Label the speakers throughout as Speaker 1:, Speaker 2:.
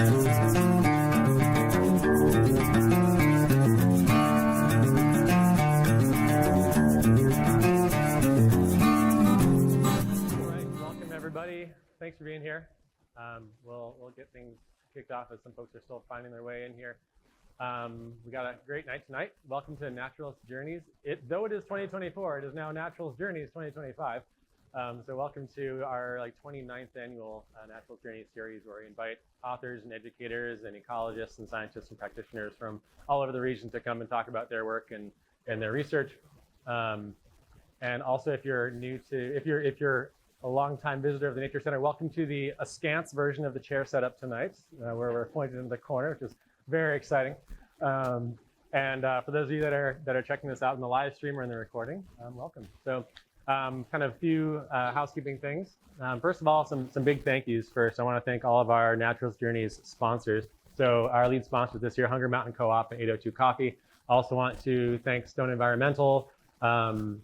Speaker 1: Welcome everybody. Thanks for being here. We'll get things kicked off as some folks are still finding their way in here. We got a great night tonight. Welcome to Naturalist Journeys. Though it is 2024, it is now Naturalist Journeys 2025. So welcome to our 29th annual Naturalist Journeys series, where we invite authors and educators and ecologists and scientists and practitioners from all over the region to come and talk about their work and their research. And also, if you're a long-time visitor of the Nature Center, welcome to the askance version of the chair setup tonight, where we're pointed into the corner, which is very exciting. For those of you that are checking this out in the live stream or in the recording, welcome. So, kind of a few housekeeping things. First of all, some big thank yous. First, I want to thank all of our Naturalist Journeys sponsors. So, our lead sponsor this year, Hunger Mountain Co-op and 802 Coffee. I also want to thank Stone Environmental, and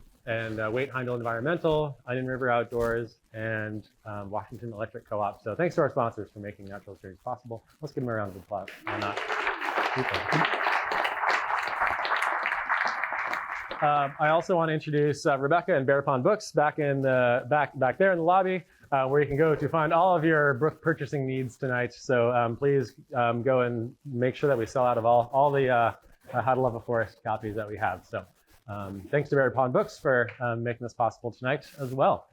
Speaker 1: Waite Heindel Environmental, Onion River Outdoors, and Washington Electric Co-op. So thanks to our sponsors for making Naturalist Journeys possible. Let's give them a round of applause. Why not? I also want to introduce Rebecca and Bear Pond Books back there in the lobby, where you can go to find all of your book purchasing needs tonight. So please go and make sure that we sell out of all the How to Love a Forest copies that we have. So. Thanks to Bear Pond Books for making this possible tonight as well.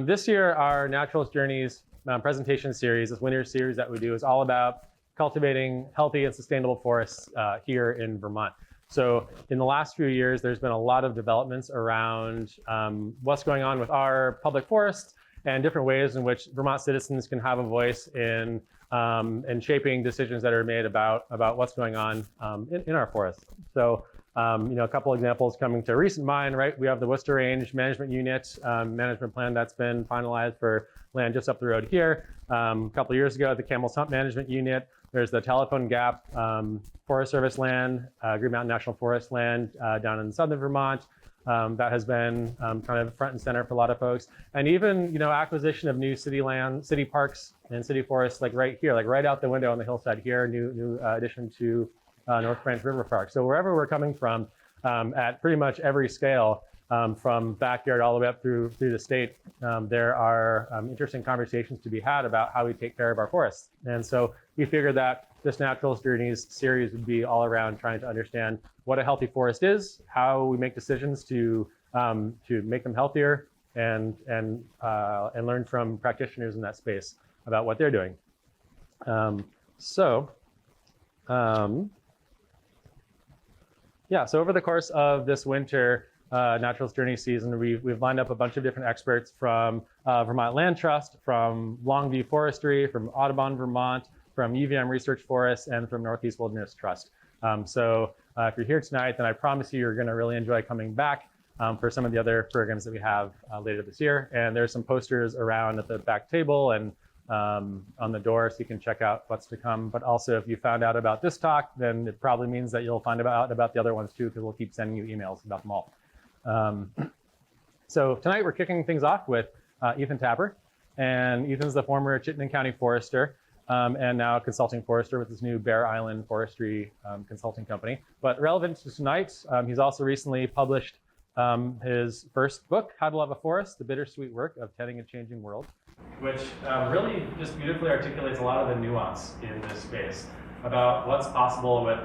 Speaker 1: This year, our Naturalist Journeys presentation series, this winter series that we do, is all about cultivating healthy and sustainable forests here in Vermont. So in the last few years, there's been a lot of developments around what's going on with our public forests and different ways in which Vermont citizens can have a voice in shaping decisions that are made about what's going on in our forests. So. A couple examples coming to recent mind, right? We have the Worcester Range Management Unit management plan that's been finalized for land just up the road here. A couple of years ago, the Camel's Hump Management Unit. There's the Telephone Gap Forest Service land, Green Mountain National Forest land down in southern Vermont. That has been kind of front and center for a lot of folks. And even, acquisition of new city land, city parks and city forests, like right here, like right out the window on the hillside here, new addition to North Branch River Park. So wherever we're coming from, at pretty much every scale, from backyard all the way up through the state, there are interesting conversations to be had about how we take care of our forests. And so we figured that this Naturalist Journeys series would be all around trying to understand what a healthy forest is, how we make decisions to make them healthier, and learn from practitioners in that space about what they're doing. So over the course of this winter Naturalist Journey season, we've lined up a bunch of different experts from Vermont Land Trust, from Longview Forestry, from Audubon Vermont, from UVM Research Forests, and from Northeast Wilderness Trust. If you're here tonight, then I promise you're going to really enjoy coming back for some of the other programs that we have later this year. And there's some posters around at the back table and on the door, so you can check out what's to come. But also, if you found out about this talk, then it probably means that you'll find out about the other ones too, because we'll keep sending you emails about them all. So tonight we're kicking things off with Ethan Tapper. And Ethan's the former Chittenden County forester and now consulting forester with his new Bear Island Forestry consulting company. But relevant to tonight, he's also recently published his first book, How to Love a Forest, The Bittersweet Work of Tending a Changing World, which really just beautifully articulates a lot of the nuance in this space about what's possible with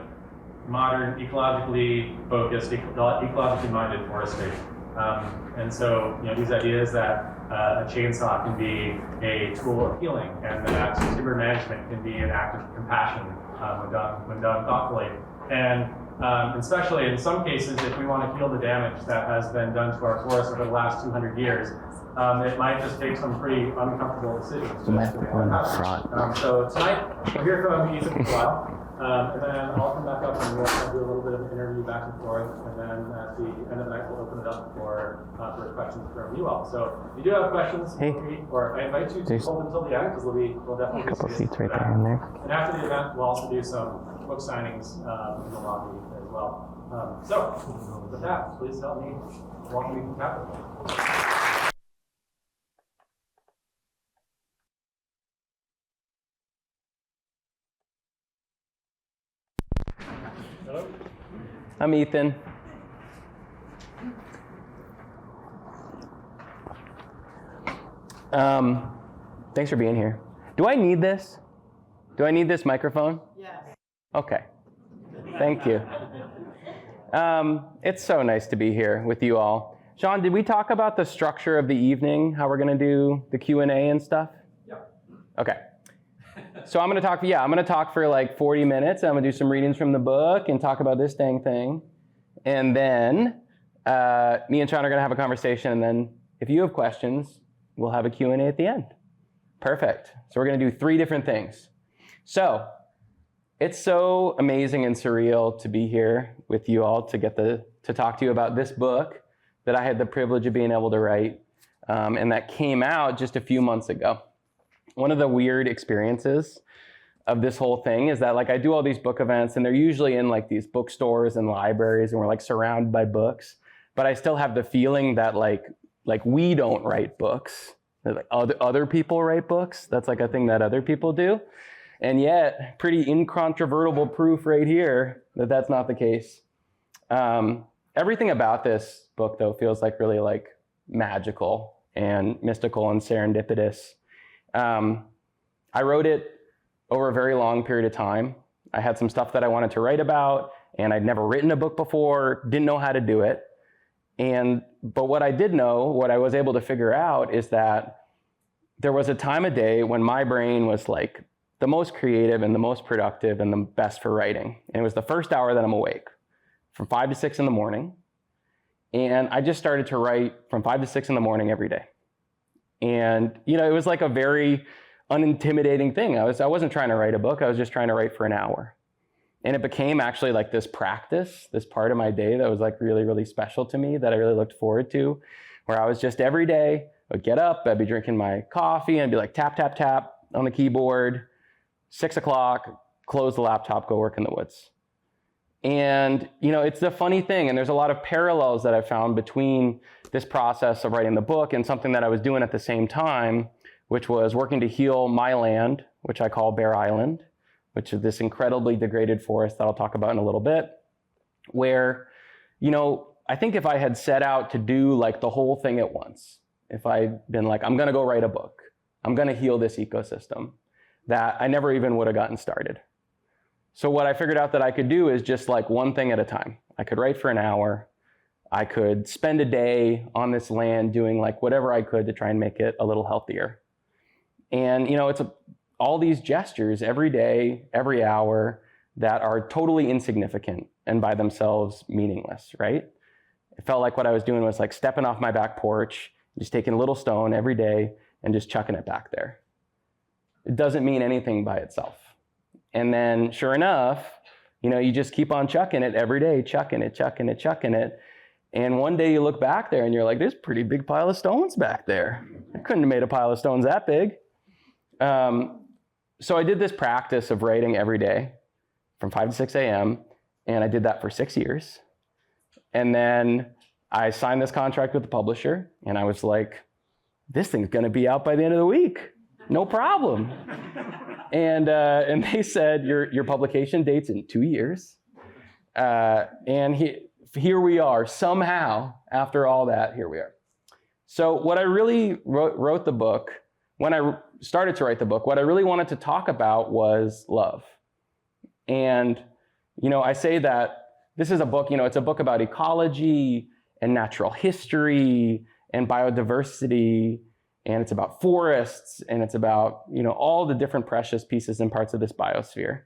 Speaker 1: modern, ecologically focused, ecologically minded forestry. And so, these ideas that a chainsaw can be a tool of healing, and that timber management can be an act of compassion when done thoughtfully. And especially in some cases, if we want to heal the damage that has been done to our forests over the last 200 years, it might just take some pretty uncomfortable decisions. So tonight, we'll hear from Ethan for a while, and then I'll come back up and we'll do a little bit of an interview back and forth, and then at the end of the night, we'll open it up for questions from you all. So if you do have questions, or I invite you to hold until the end, because we'll definitely
Speaker 2: a couple seats right there and there.
Speaker 1: And after the event, we'll also do some book signings in the lobby as well. So with that, please help me welcome Ethan Tapper.
Speaker 2: I'm Ethan. Thanks for being here. Do I need this? Do I need this microphone?
Speaker 3: Yes.
Speaker 2: Okay. Thank you. It's so nice to be here with you all. Sean, did we talk about the structure of the evening, how we're going to do the Q&A and stuff?
Speaker 1: Yep.
Speaker 2: Okay. So I'm going to talk for like 40 minutes. I'm going to do some readings from the book and talk about this dang thing. And then me and Sean are going to have a conversation. And then if you have questions, we'll have a Q&A at the end. Perfect. So we're going to do 3 different things. So it's so amazing and surreal to be here with you all to get to talk to you about this book that I had the privilege of being able to write, and that came out just a few months ago. One of the weird experiences of this whole thing is that like I do all these book events and they're usually in like these bookstores and libraries and we're like surrounded by books, but I still have the feeling that like we don't write books. Like other people write books. That's like a thing that other people do. And yet, pretty incontrovertible proof right here that that's not the case. Everything about this book, though, feels like really like magical and mystical and serendipitous. I wrote it over a very long period of time. I had some stuff that I wanted to write about, and I'd never written a book before, didn't know how to do it. But what I did know, what I was able to figure out is that there was a time of day when my brain was like the most creative and the most productive and the best for writing. And it was the first hour that I'm awake, from 5 to 6 in the morning. And I just started to write from 5 to 6 in the morning every day. And, you know, it was like a very unintimidating thing. I wasn't trying to write a book. I was just trying to write for an hour. And it became actually like this practice, this part of my day that was like really, really special to me that I really looked forward to, where I was just every day, I'd get up, I'd be drinking my coffee and I'd be like tap, tap, tap on the keyboard, 6 o'clock, close the laptop, go work in the woods. And, you know, it's the funny thing, and there's a lot of parallels that I found between this process of writing the book and something that I was doing at the same time, which was working to heal my land, which I call Bear Island, which is this incredibly degraded forest that I'll talk about in a little bit, where, you know, I think if I had set out to do like the whole thing at once, if I'd been like, I'm going to go write a book, I'm going to heal this ecosystem, that I never even would have gotten started. So what I figured out that I could do is just like one thing at a time. I could write for an hour. I could spend a day on this land doing like whatever I could to try and make it a little healthier. And, you know, it's all these gestures every day, every hour that are totally insignificant and by themselves meaningless, right? It felt like what I was doing was like stepping off my back porch, just taking a little stone every day and just chucking it back there. It doesn't mean anything by itself. And then sure enough, you know, you just keep on chucking it every day, chucking it, chucking it, chucking it. And one day you look back there and you're like, there's a pretty big pile of stones back there. I couldn't have made a pile of stones that big. So I did this practice of writing every day from 5 to 6 a.m. And I did that for 6 years. And then I signed this contract with the publisher and I was like, this thing's gonna be out by the end of the week. No problem. And they said, your publication date's in 2 years. And here we are, somehow, after all that, here we are. So what I really wrote the book, when I started to write the book, what I really wanted to talk about was love. And, you know, I say that this is a book, you know, it's a book about ecology and natural history and biodiversity, and it's about forests, and it's about, you know, all the different precious pieces and parts of this biosphere.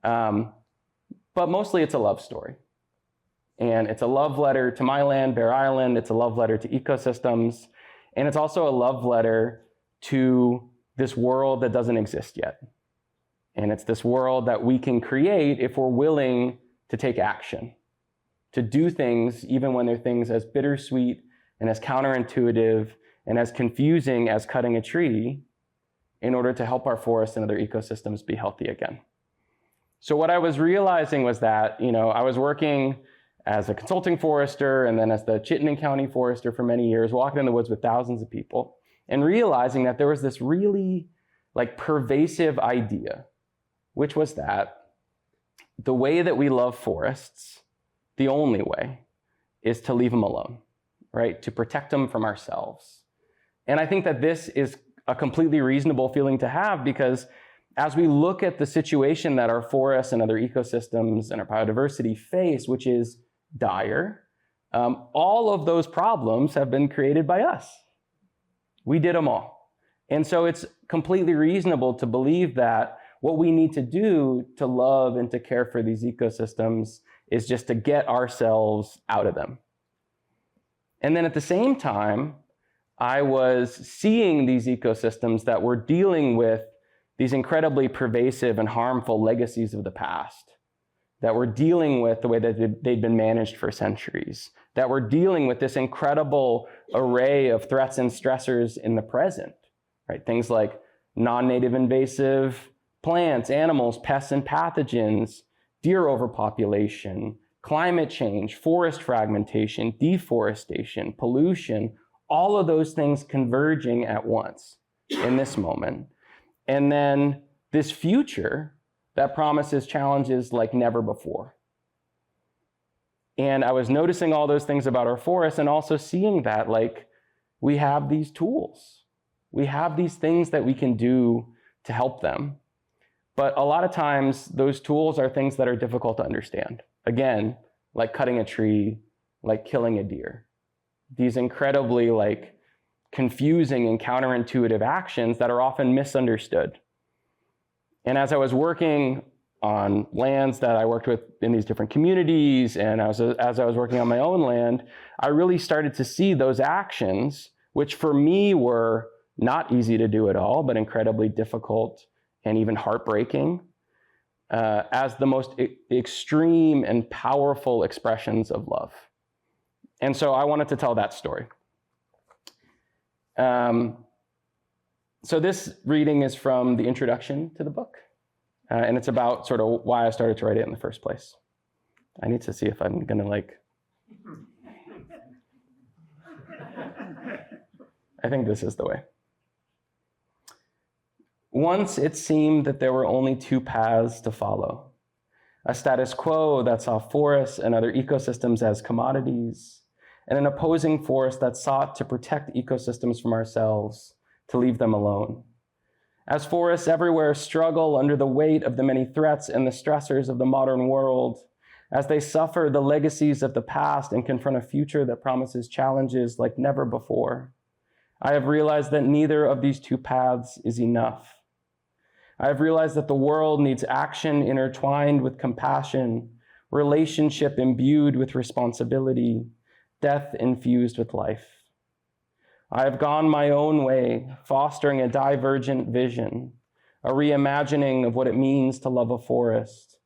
Speaker 2: But mostly it's a love story. And it's a love letter to my land, Bear Island. It's a love letter to ecosystems. And it's also a love letter to this world that doesn't exist yet. And it's this world that we can create if we're willing to take action, to do things even when they're things as bittersweet and as counterintuitive and as confusing as cutting a tree, in order to help our forests and other ecosystems be healthy again. So what I was realizing was that, you know, I was working as a consulting forester and then as the Chittenden County forester for many years, walking in the woods with thousands of people, and realizing that there was this really like pervasive idea, which was that the way that we love forests, the only way is to leave them alone, right? To protect them from ourselves. And I think that this is a completely reasonable feeling to have, because as we look at the situation that our forests and other ecosystems and our biodiversity face, which is dire, all of those problems have been created by us. We did them all. And so it's completely reasonable to believe that what we need to do to love and to care for these ecosystems is just to get ourselves out of them. And then at the same time, I was seeing these ecosystems that were dealing with these incredibly pervasive and harmful legacies of the past, that were dealing with the way that they'd been managed for centuries, that were dealing with this incredible array of threats and stressors in the present, right? Things like non-native invasive plants, animals, pests and pathogens, deer overpopulation, climate change, forest fragmentation, deforestation, pollution, all of those things converging at once in this moment. And then this future that promises challenges like never before. And I was noticing all those things about our forests and also seeing that, like, we have these tools. We have these things that we can do to help them. But a lot of times those tools are things that are difficult to understand. Again, like cutting a tree, like killing a deer. These incredibly like confusing and counterintuitive actions that are often misunderstood. And as I was working on lands that I worked with in these different communities, and as I was working on my own land, I really started to see those actions, which for me were not easy to do at all, but incredibly difficult and even heartbreaking, as the most extreme and powerful expressions of love. And so I wanted to tell that story. So this reading is from the introduction to the book, and it's about sort of why I started to write it in the first place. I need to see if I'm gonna I think this is the way. Once it seemed that there were only two paths to follow: a status quo that saw forests and other ecosystems as commodities, and an opposing force that sought to protect ecosystems from ourselves, to leave them alone. As forests everywhere struggle under the weight of the many threats and the stressors of the modern world, as they suffer the legacies of the past and confront a future that promises challenges like never before, I have realized that neither of these two paths is enough. I have realized that the world needs action intertwined with compassion, relationship imbued with responsibility, death infused with life. I have gone my own way, fostering a divergent vision, a reimagining of what it means to love a forest,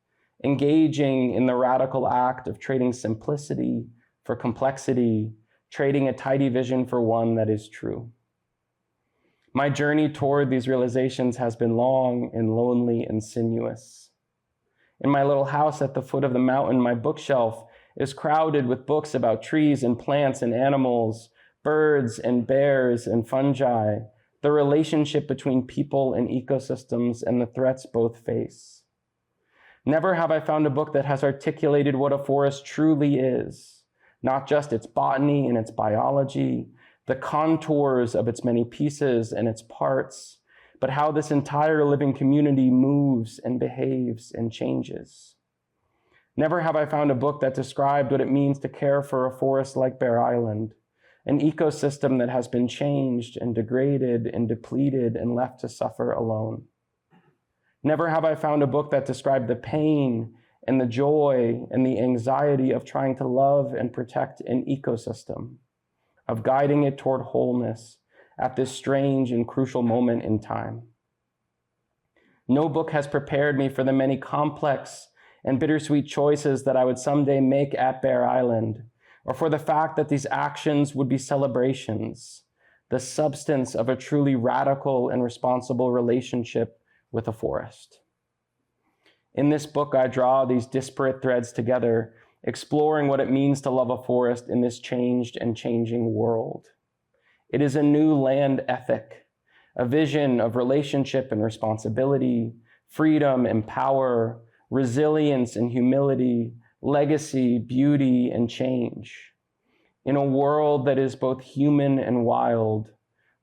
Speaker 2: engaging in the radical act of trading simplicity for complexity, trading a tidy vision for one that is true. My journey toward these realizations has been long and lonely and sinuous. In my little house at the foot of the mountain, my bookshelf is crowded with books about trees and plants and animals, birds and bears and fungi, the relationship between people and ecosystems, and the threats both face. Never have I found a book that has articulated what a forest truly is, not just its botany and its biology, the contours of its many pieces and its parts, but how this entire living community moves and behaves and changes. Never have I found a book that described what it means to care for a forest like Bear Island, an ecosystem that has been changed and degraded and depleted and left to suffer alone. Never have I found a book that described the pain and the joy and the anxiety of trying to love and protect an ecosystem, of guiding it toward wholeness at this strange and crucial moment in time. No book has prepared me for the many complex and bittersweet choices that I would someday make at Bear Island, or for the fact that these actions would be celebrations, the substance of a truly radical and responsible relationship with a forest. In this book, I draw these disparate threads together, exploring what it means to love a forest in this changed and changing world. It is a new land ethic, a vision of relationship and responsibility, freedom and power, resilience and humility, legacy, beauty, and change. In a world that is both human and wild,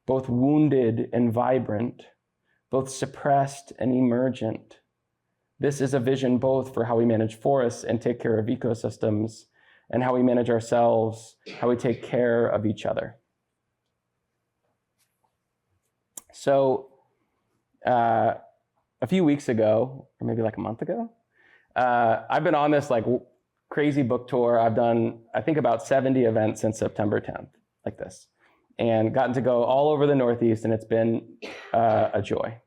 Speaker 2: both wounded and vibrant, both suppressed and emergent. This is a vision both for how we manage forests and take care of ecosystems, and how we manage ourselves, how we take care of each other. So a few weeks ago, or maybe like a month ago, I've been on this like crazy book tour. I've done, I think, about 70 events since September 10th, like this, and gotten to go all over the Northeast, and it's been a joy.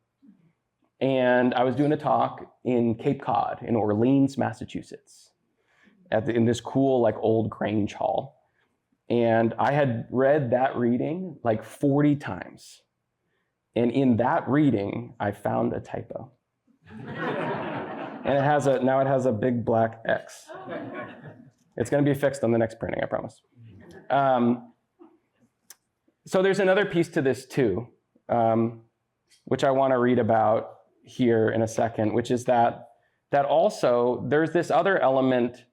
Speaker 2: And I was doing a talk in Cape Cod, in Orleans, Massachusetts, in this cool, like, old Grange Hall. And I had read that reading like 40 times. And in that reading, I found a typo. And now it has a big black X. It's going to be fixed on the next printing, I promise. So there's another piece to this too, which I want to read about here in a second, which is that also there's this other element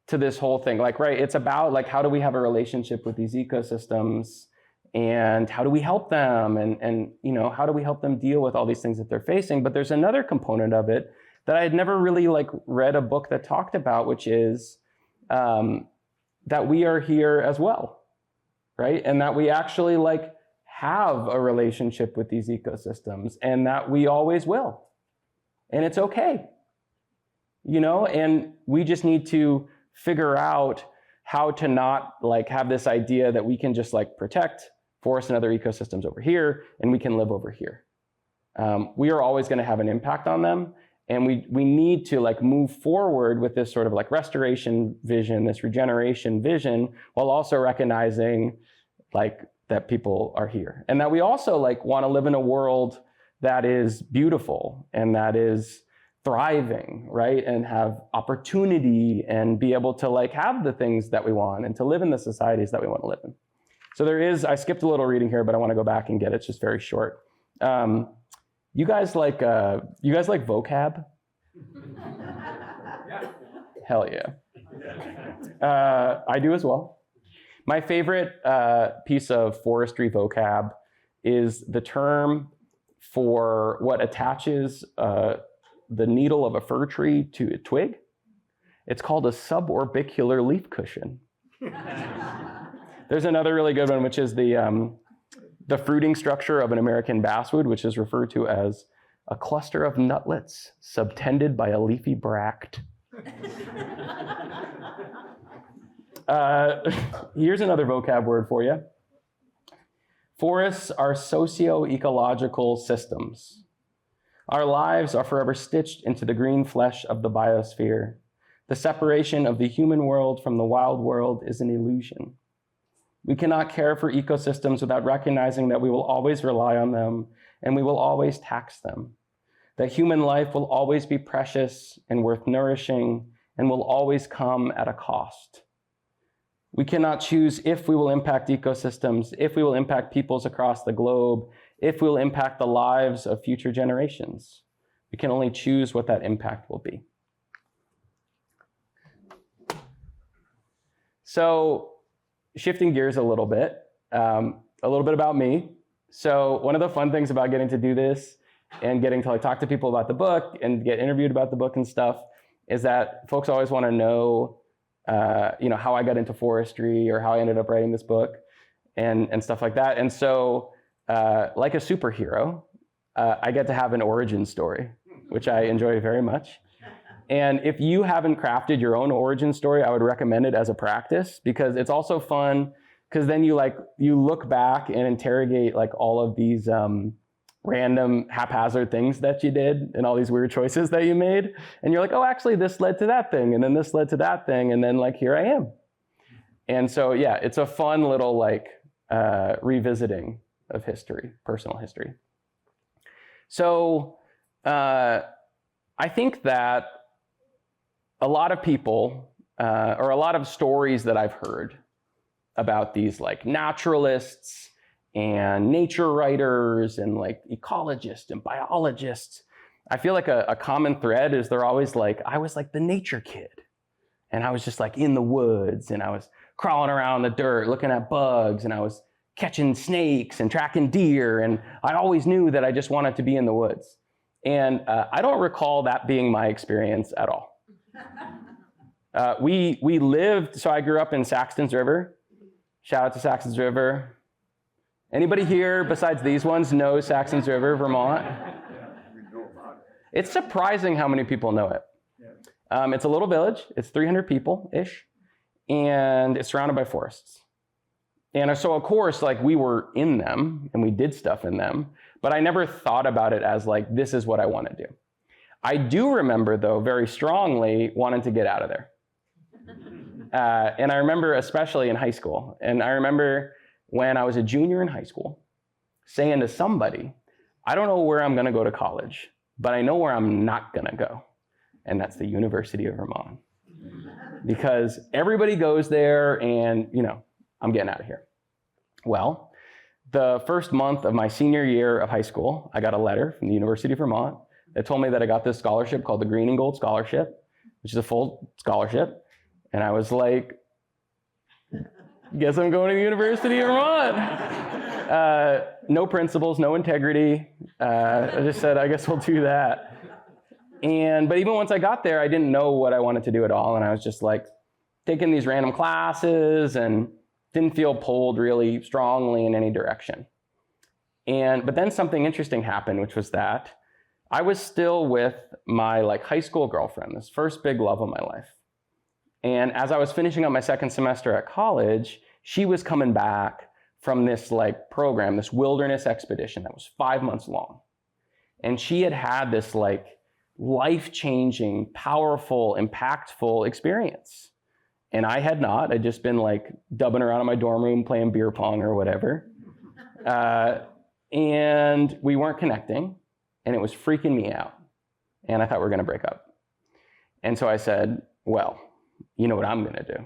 Speaker 2: to this whole thing. Like, right, it's about like, how do we have a relationship with these ecosystems, and how do we help them, and you know, how do we help them deal with all these things that they're facing? But there's another component of it that I had never really like read a book that talked about, which is that we are here as well, right? And that we actually like have a relationship with these ecosystems, and that we always will. And it's okay, you know, and we just need to figure out how to not like have this idea that we can just like protect forests and other ecosystems over here, and we can live over here. We are always going to have an impact on them. And we need to like move forward with this sort of like restoration vision, this regeneration vision, while also recognizing like that people are here. And that we also like want to live in a world that is beautiful and that is thriving, right? And have opportunity and be able to like have the things that we want and to live in the societies that we want to live in. So I skipped a little reading here, but I want to go back and get it. It's just very short. You guys like vocab?
Speaker 3: Yeah.
Speaker 2: Hell yeah. I do as well. My favorite piece of forestry vocab is the term for what attaches the needle of a fir tree to a twig. It's called a suborbicular leaf cushion. There's another really good one, which is the fruiting structure of an American basswood, which is referred to as a cluster of nutlets subtended by a leafy bract. Here's another vocab word for you. Forests are socio-ecological systems. Our lives are forever stitched into the green flesh of the biosphere. The separation of the human world from the wild world is an illusion. We cannot care for ecosystems without recognizing that we will always rely on them and we will always tax them. That human life will always be precious and worth nourishing and will always come at a cost. We cannot choose if we will impact ecosystems, if we will impact peoples across the globe, if we will impact the lives of future generations. We can only choose what that impact will be. So, shifting gears a little bit about me. So one of the fun things about getting to do this and getting to like talk to people about the book and get interviewed about the book and stuff is that folks always want to know, how I got into forestry or how I ended up writing this book and stuff like that. And so like a superhero, I get to have an origin story, which I enjoy very much. And if you haven't crafted your own origin story, I would recommend it as a practice, because it's also fun, because then you look back and interrogate like all of these random haphazard things that you did and all these weird choices that you made. And you're like, oh, actually this led to that thing. And then this led to that thing. And then like, here I am. And so, yeah, it's a fun little like revisiting of history, personal history. So I think that a lot of people, or a lot of stories that I've heard about these like naturalists and nature writers and like ecologists and biologists, I feel like a common thread is they're always like, I was like the nature kid. And I was just like in the woods, and I was crawling around the dirt, looking at bugs, and I was catching snakes and tracking deer. And I always knew that I just wanted to be in the woods. And I don't recall that being my experience at all. We lived, so I grew up in Saxton's River. Shout out to Saxton's River. Anybody here besides these ones know Saxton's River, Vermont? It's surprising how many people know it. It's a little village. It's 300 people-ish, and it's surrounded by forests. And so, of course, like we were in them, and we did stuff in them, but I never thought about it as like, this is what I want to do. I do remember, though, very strongly wanting to get out of there. And I remember especially in high school, and I remember when I was a junior in high school, saying to somebody, I don't know where I'm going to go to college, but I know where I'm not going to go. And that's the University of Vermont. Because everybody goes there and, I'm getting out of here. Well, the first month of my senior year of high school, I got a letter from the University of Vermont that told me that I got this scholarship called the Green and Gold Scholarship, which is a full scholarship. And I was like, guess I'm going to the University of Vermont. No principles, no integrity. I just said, I guess we'll do that. But even once I got there, I didn't know what I wanted to do at all. And I was just like taking these random classes and didn't feel pulled really strongly in any direction. But then something interesting happened, which was that I was still with my high school girlfriend, this first big love of my life. And as I was finishing up my second semester at college, she was coming back from this program, this wilderness expedition that was 5 months long. And she had this life-changing, powerful, impactful experience. And I had not. I'd just been dubbing around in my dorm room, playing beer pong or whatever. And we weren't connecting, and it was freaking me out. And I thought we were going to break up. And so I said, well, you know what I'm going to do?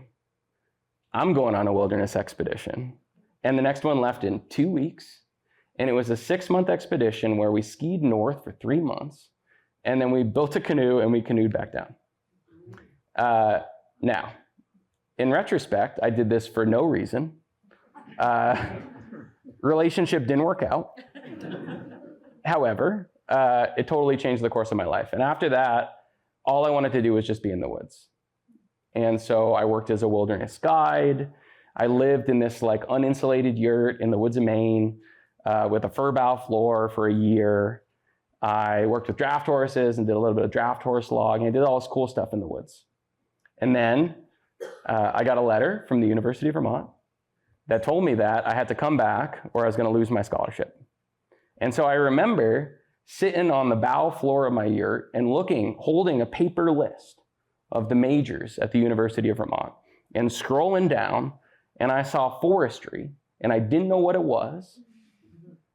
Speaker 2: I'm going on a wilderness expedition. And the next one left in 2 weeks. And it was a 6-month expedition where we skied north for 3 months. And then we built a canoe and we canoed back down. Now, in retrospect, I did this for no reason. Relationship didn't work out. However, it totally changed the course of my life. And after that, all I wanted to do was just be in the woods. And so I worked as a wilderness guide. I lived in this uninsulated yurt in the woods of Maine with a fir bough floor for a year. I worked with draft horses and did a little bit of draft horse logging. I did all this cool stuff in the woods. And then I got a letter from the University of Vermont that told me that I had to come back or I was going to lose my scholarship. And so I remember sitting on the bow floor of my yurt and holding a paper list of the majors at the University of Vermont and scrolling down, and I saw forestry, and I didn't know what it was,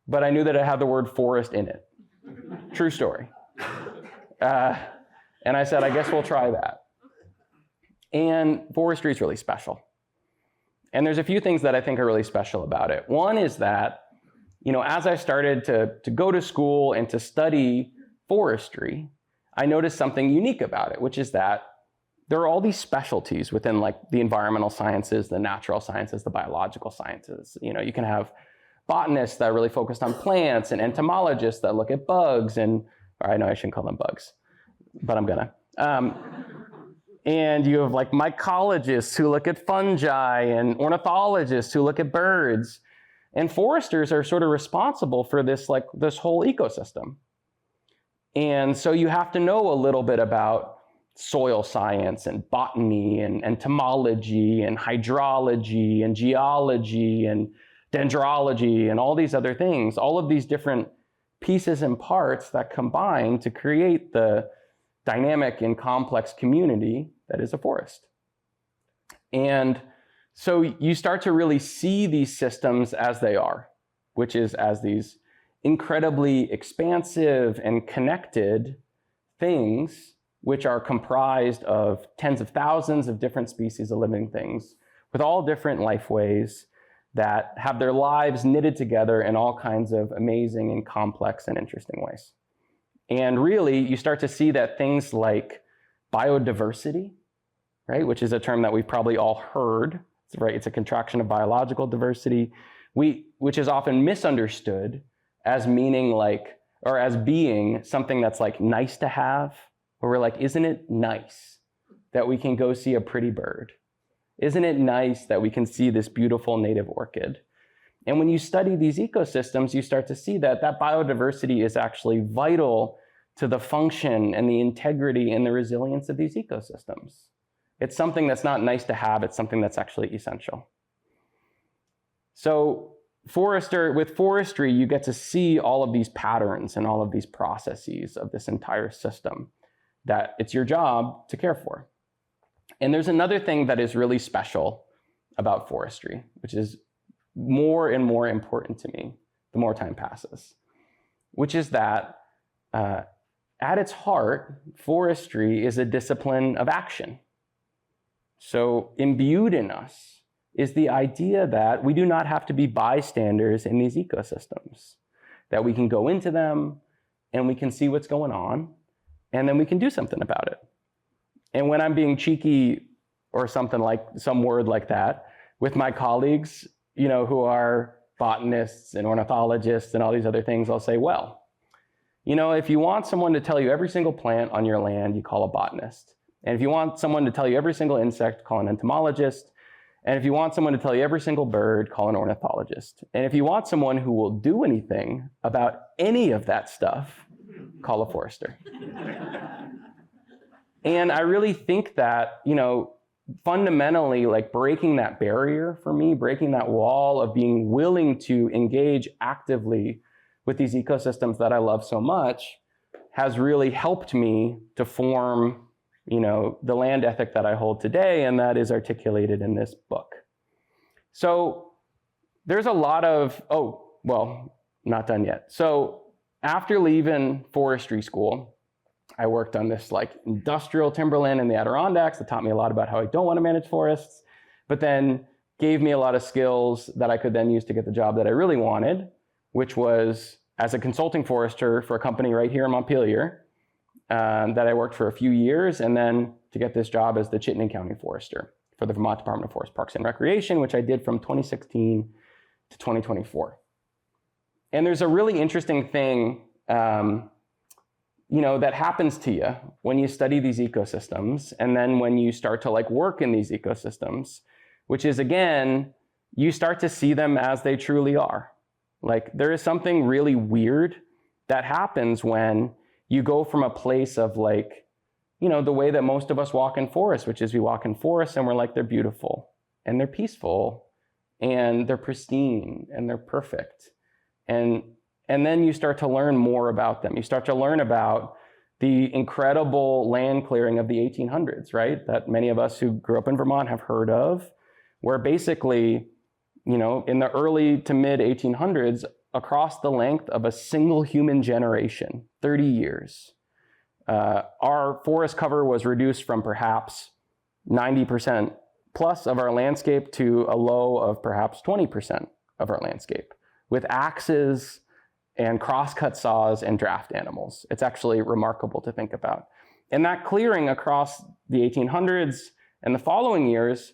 Speaker 2: but I knew that it had the word forest in it. True story. And I said, I guess we'll try that. And forestry is really special. And there's a few things that I think are really special about it. One is that, as I started to go to school and to study forestry, I noticed something unique about it, which is that there are all these specialties within the environmental sciences, the natural sciences, the biological sciences. You can have botanists that are really focused on plants and entomologists that look at bugs or I know I shouldn't call them bugs, but I'm gonna. And you have mycologists who look at fungi and ornithologists who look at birds. And foresters are sort of responsible for this whole ecosystem. And so you have to know a little bit about soil science and botany and entomology and hydrology and geology and dendrology and all these other things, all of these different pieces and parts that combine to create the dynamic and complex community that is a forest. And so you start to really see these systems as they are, which is as these incredibly expansive and connected things, which are comprised of tens of thousands of different species of living things with all different life ways that have their lives knitted together in all kinds of amazing and complex and interesting ways. And really, you start to see that things like biodiversity right? Which is a term that we've probably all heard, right? It's a contraction of biological diversity, which is often misunderstood as meaning like, or as being something that's like nice to have, where we're like, isn't it nice that we can go see a pretty bird? Isn't it nice that we can see this beautiful native orchid? And when you study these ecosystems, you start to see that that biodiversity is actually vital to the function and the integrity and the resilience of these ecosystems. It's something that's not nice to have, it's something that's actually essential. So with forestry, you get to see all of these patterns and all of these processes of this entire system that it's your job to care for. And there's another thing that is really special about forestry, which is more and more important to me the more time passes, which is that at its heart, forestry is a discipline of action. So imbued in us is the idea that we do not have to be bystanders in these ecosystems, that we can go into them and we can see what's going on, and then we can do something about it. And when I'm being cheeky or something like some word like that with my colleagues, you know, who are botanists and ornithologists and all these other things, I'll say, well, you know, if you want someone to tell you every single plant on your land, you call a botanist. And if you want someone to tell you every single insect, call an entomologist. And if you want someone to tell you every single bird, call an ornithologist. And if you want someone who will do anything about any of that stuff, call a forester. And I really think that, you know, fundamentally, like breaking that barrier for me, breaking that wall of being willing to engage actively with these ecosystems that I love so much has really helped me to form, you know, the land ethic that I hold today, and that is articulated in this book. So there's a lot of, not done yet. So after leaving forestry school, I worked on this like industrial timberland in the Adirondacks that taught me a lot about how I don't want to manage forests, but then gave me a lot of skills that I could then use to get the job that I really wanted, which was as a consulting forester for a company right here in Montpelier that I worked for a few years, and then to get this job as the Chittenden County Forester for the Vermont Department of Forest Parks and Recreation, which I did from 2016 to 2024. And there's a really interesting thing you know, that happens to you when you study these ecosystems, and then when you start to like work in these ecosystems, which is, again, you start to see them as they truly are. Like, there is something really weird that happens when you go from a place of like, you know, the way that most of us walk in forests, which is we walk in forests and we're like, they're beautiful and they're peaceful and they're pristine and they're perfect. And then you start to learn more about them. You start to learn about the incredible land clearing of the 1800s, right? That many of us who grew up in Vermont have heard of, where basically, you know, in the early to mid 1800s, across the length of a single human generation, 30 years, our forest cover was reduced from perhaps 90% plus of our landscape to a low of perhaps 20% of our landscape, with axes and crosscut saws and draft animals. It's actually remarkable to think about. And that clearing across the 1800s and the following years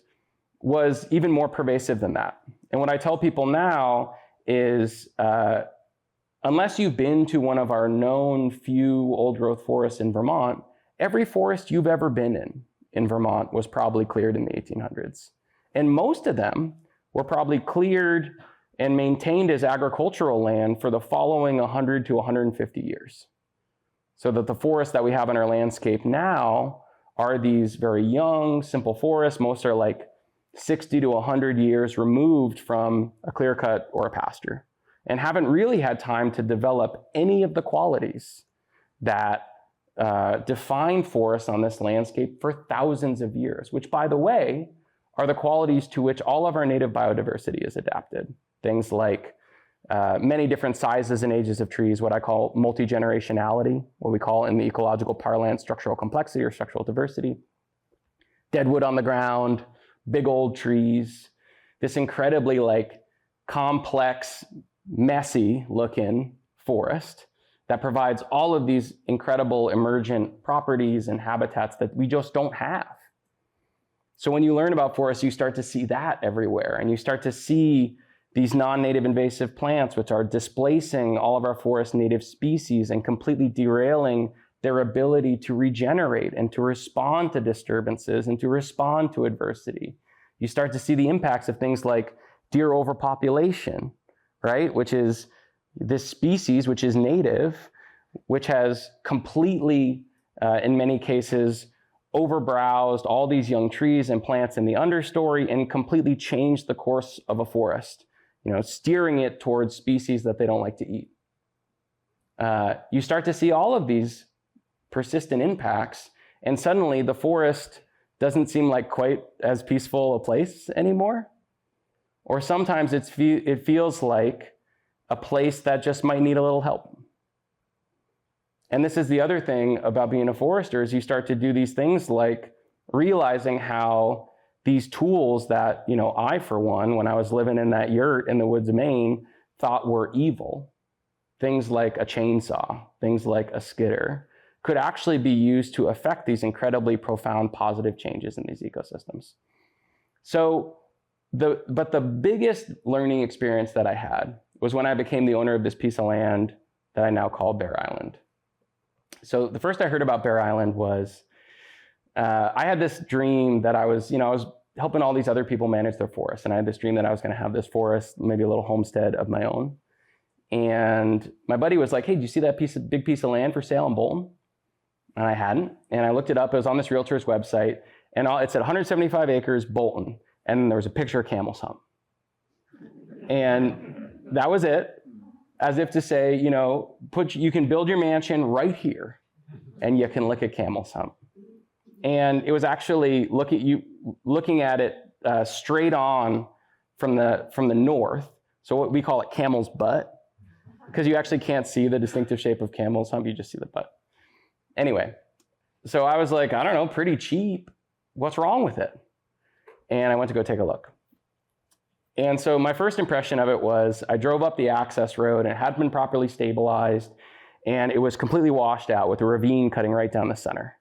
Speaker 2: was even more pervasive than that. And what I tell people now is, unless you've been to one of our known few old growth forests in Vermont, every forest you've ever been in Vermont was probably cleared in the 1800s. And most of them were probably cleared and maintained as agricultural land for the following 100 to 150 years. So that the forests that we have in our landscape now are these very young, simple forests. Most are like 60 to 100 years removed from a clear cut or a pasture, and haven't really had time to develop any of the qualities that define forests on this landscape for thousands of years, which, by the way, are the qualities to which all of our native biodiversity is adapted. Things like many different sizes and ages of trees, what I call multi-generationality, what we call in the ecological parlance structural complexity or structural diversity. Deadwood on the ground, big old trees, this incredibly like complex, messy looking forest that provides all of these incredible emergent properties and habitats that we just don't have. So when you learn about forests, you start to see that everywhere, and you start to see these non-native invasive plants, which are displacing all of our forest native species and completely derailing their ability to regenerate and to respond to disturbances and to respond to adversity. You start to see the impacts of things like deer overpopulation, right? Which is this species, which is native, which has completely, in many cases, overbrowsed all these young trees and plants in the understory and completely changed the course of a forest, steering it towards species that they don't like to eat. You start to see all of these persistent impacts, and suddenly the forest doesn't seem like quite as peaceful a place anymore. Or sometimes it feels like a place that just might need a little help. And this is the other thing about being a forester, is you start to do these things like realizing how these tools that, I, for one, when I was living in that yurt in the woods of Maine, thought were evil. Things like a chainsaw, things like a skidder, could actually be used to affect these incredibly profound positive changes in these ecosystems. So, but the biggest learning experience that I had was when I became the owner of this piece of land that I now call Bear Island. So the first I heard about Bear Island was, I had this dream that I was helping all these other people manage their forests. And I had this dream that I was going to have this forest, maybe a little homestead of my own. And my buddy was like, hey, did you see that big piece of land for sale in Bolton? And I hadn't. And I looked it up. It was on this realtor's website. And it said 175 acres, Bolton. And there was a picture of Camel's Hump. And that was it. As if to say, you can build your mansion right here and you can lick a Camel's Hump. And it was actually looking at it straight on from the north. So what we call it Camel's Butt, because you actually can't see the distinctive shape of Camel's Hump, you just see the butt. Anyway, so I was like, I don't know, pretty cheap. What's wrong with it? And I went to go take a look. And so my first impression of it was I drove up the access road and it hadn't been properly stabilized, and it was completely washed out with a ravine cutting right down the center.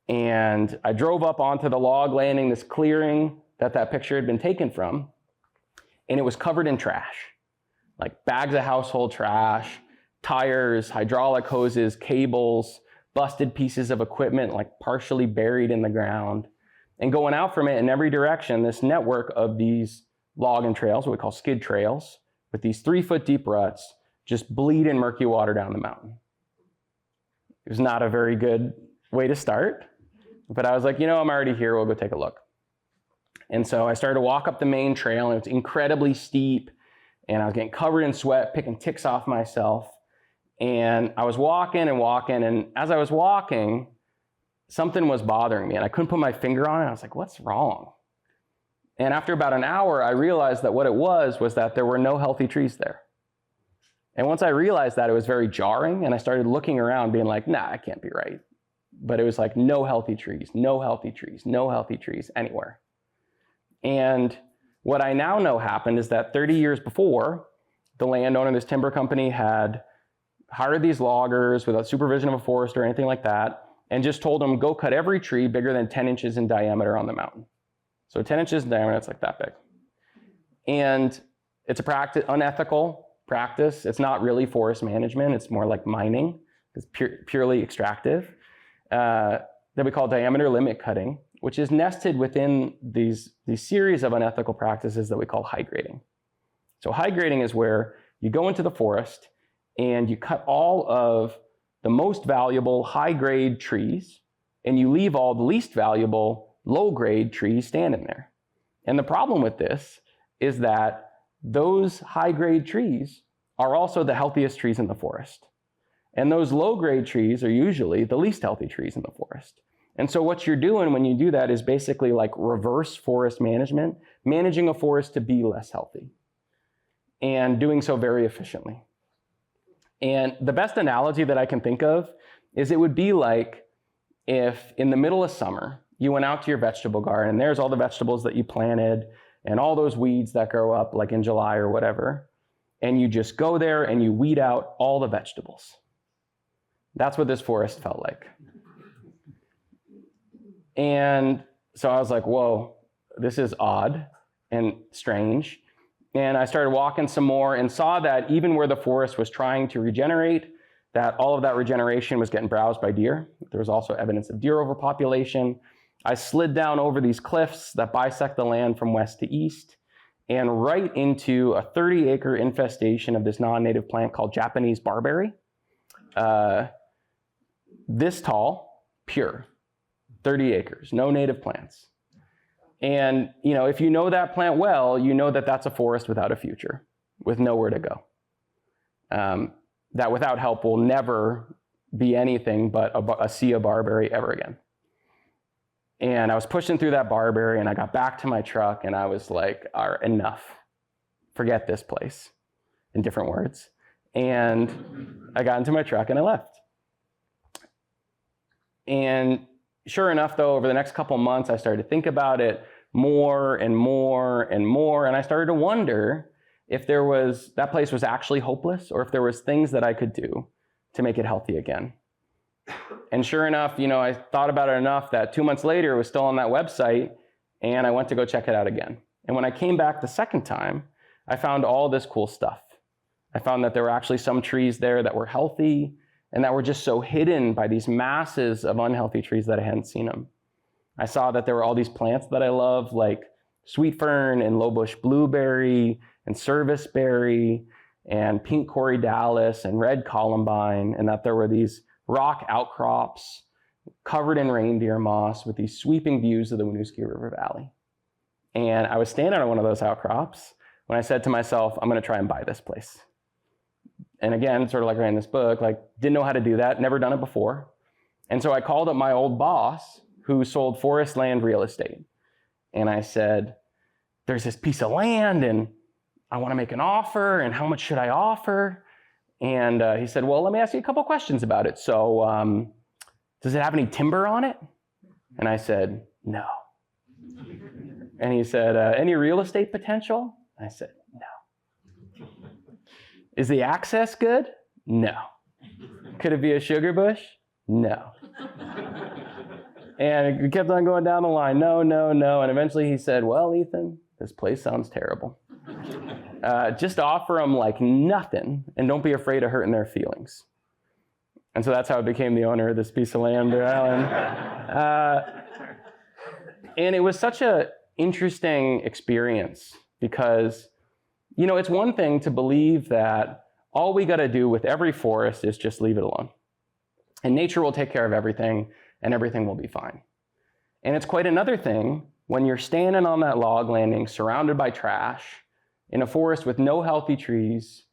Speaker 2: And I drove up onto the log landing, this clearing that picture had been taken from, and it was covered in trash, like bags of household trash, tires, hydraulic hoses, cables, busted pieces of equipment like partially buried in the ground. And going out from it in every direction, this network of these logging trails, what we call skid trails, with these 3-foot deep ruts, just bleed in murky water down the mountain. It was not a very good way to start, but I was like, I'm already here, we'll go take a look. And so I started to walk up the main trail, and it was incredibly steep, and I was getting covered in sweat, picking ticks off myself. And I was walking, and as I was walking, something was bothering me, and I couldn't put my finger on it. I was like, what's wrong? And after about an hour, I realized that what it was that there were no healthy trees there. And once I realized that, it was very jarring, and I started looking around being like, nah, it can't be right. But it was like no healthy trees, no healthy trees, no healthy trees anywhere. And what I now know happened is that 30 years before, the landowner, this timber company, had hired these loggers without supervision of a forest or anything like that, and just told them, go cut every tree bigger than 10 inches in diameter on the mountain. So 10 inches in diameter, it's like that big. And it's a unethical practice. It's not really forest management. It's more like mining. It's purely extractive. That we call diameter limit cutting, which is nested within these series of unethical practices that we call high grading. So high grading is where you go into the forest and you cut all of the most valuable high-grade trees, and you leave all the least valuable low-grade trees standing there. And the problem with this is that those high-grade trees are also the healthiest trees in the forest. And those low-grade trees are usually the least healthy trees in the forest. And so what you're doing when you do that is basically like reverse forest management, managing a forest to be less healthy, and doing so very efficiently. And the best analogy that I can think of is it would be like if in the middle of summer, you went out to your vegetable garden and there's all the vegetables that you planted and all those weeds that grow up like in July or whatever, and you just go there and you weed out all the vegetables. That's what this forest felt like. And so I was like, whoa, this is odd and strange. And I started walking some more and saw that even where the forest was trying to regenerate, that all of that regeneration was getting browsed by deer. There was also evidence of deer overpopulation. I slid down over these cliffs that bisect the land from west to east and right into a 30-acre infestation of this non-native plant called Japanese barberry. This tall, pure, 30 acres, no native plants. And, you know, if you know that plant well, you know that that's a forest without a future, with nowhere to go. That without help will never be anything but a sea of barberry ever again. And I was pushing through that barberry and I got back to my truck and I was like, all right, enough. Forget this place, in different words. And I got into my truck and I left. And sure enough, though, over the next couple months, I started to think about it more and more and more. And I started to wonder if that place was actually hopeless or if there was things that I could do to make it healthy again. And sure enough, you know, I thought about it enough that 2 months later, it was still on that website and I went to go check it out again. And when I came back the second time, I found all this cool stuff. I found that there were actually some trees there that were healthy and that were just so hidden by these masses of unhealthy trees that I hadn't seen them. I saw that there were all these plants that I love, like sweet fern and low bush blueberry and serviceberry and pink corydalis and red columbine, and that there were these rock outcrops covered in reindeer moss with these sweeping views of the Winooski River Valley. And I was standing on one of those outcrops when I said to myself, I'm going to try and buy this place. And again, sort of like writing this book, like didn't know how to do that, never done it before. And so I called up my old boss who sold forest land real estate. And I said, there's this piece of land and I want to make an offer and how much should I offer? And he said, well, let me ask you a couple questions about it. So does it have any timber on it? And I said, no. And he said, any real estate potential? I said, no. Is the access good? No. Could it be a sugar bush? No. And it kept on going down the line. No, no, no. And eventually he said, well, Ethan, this place sounds terrible. Just offer them like nothing and don't be afraid of hurting their feelings. And so that's how I became the owner of this piece of land, Bear Island. And it was such an interesting experience because, you know, it's one thing to believe that all we got to do with every forest is just leave it alone. And nature will take care of everything and everything will be fine. And it's quite another thing when you're standing on that log landing surrounded by trash in a forest with no healthy trees,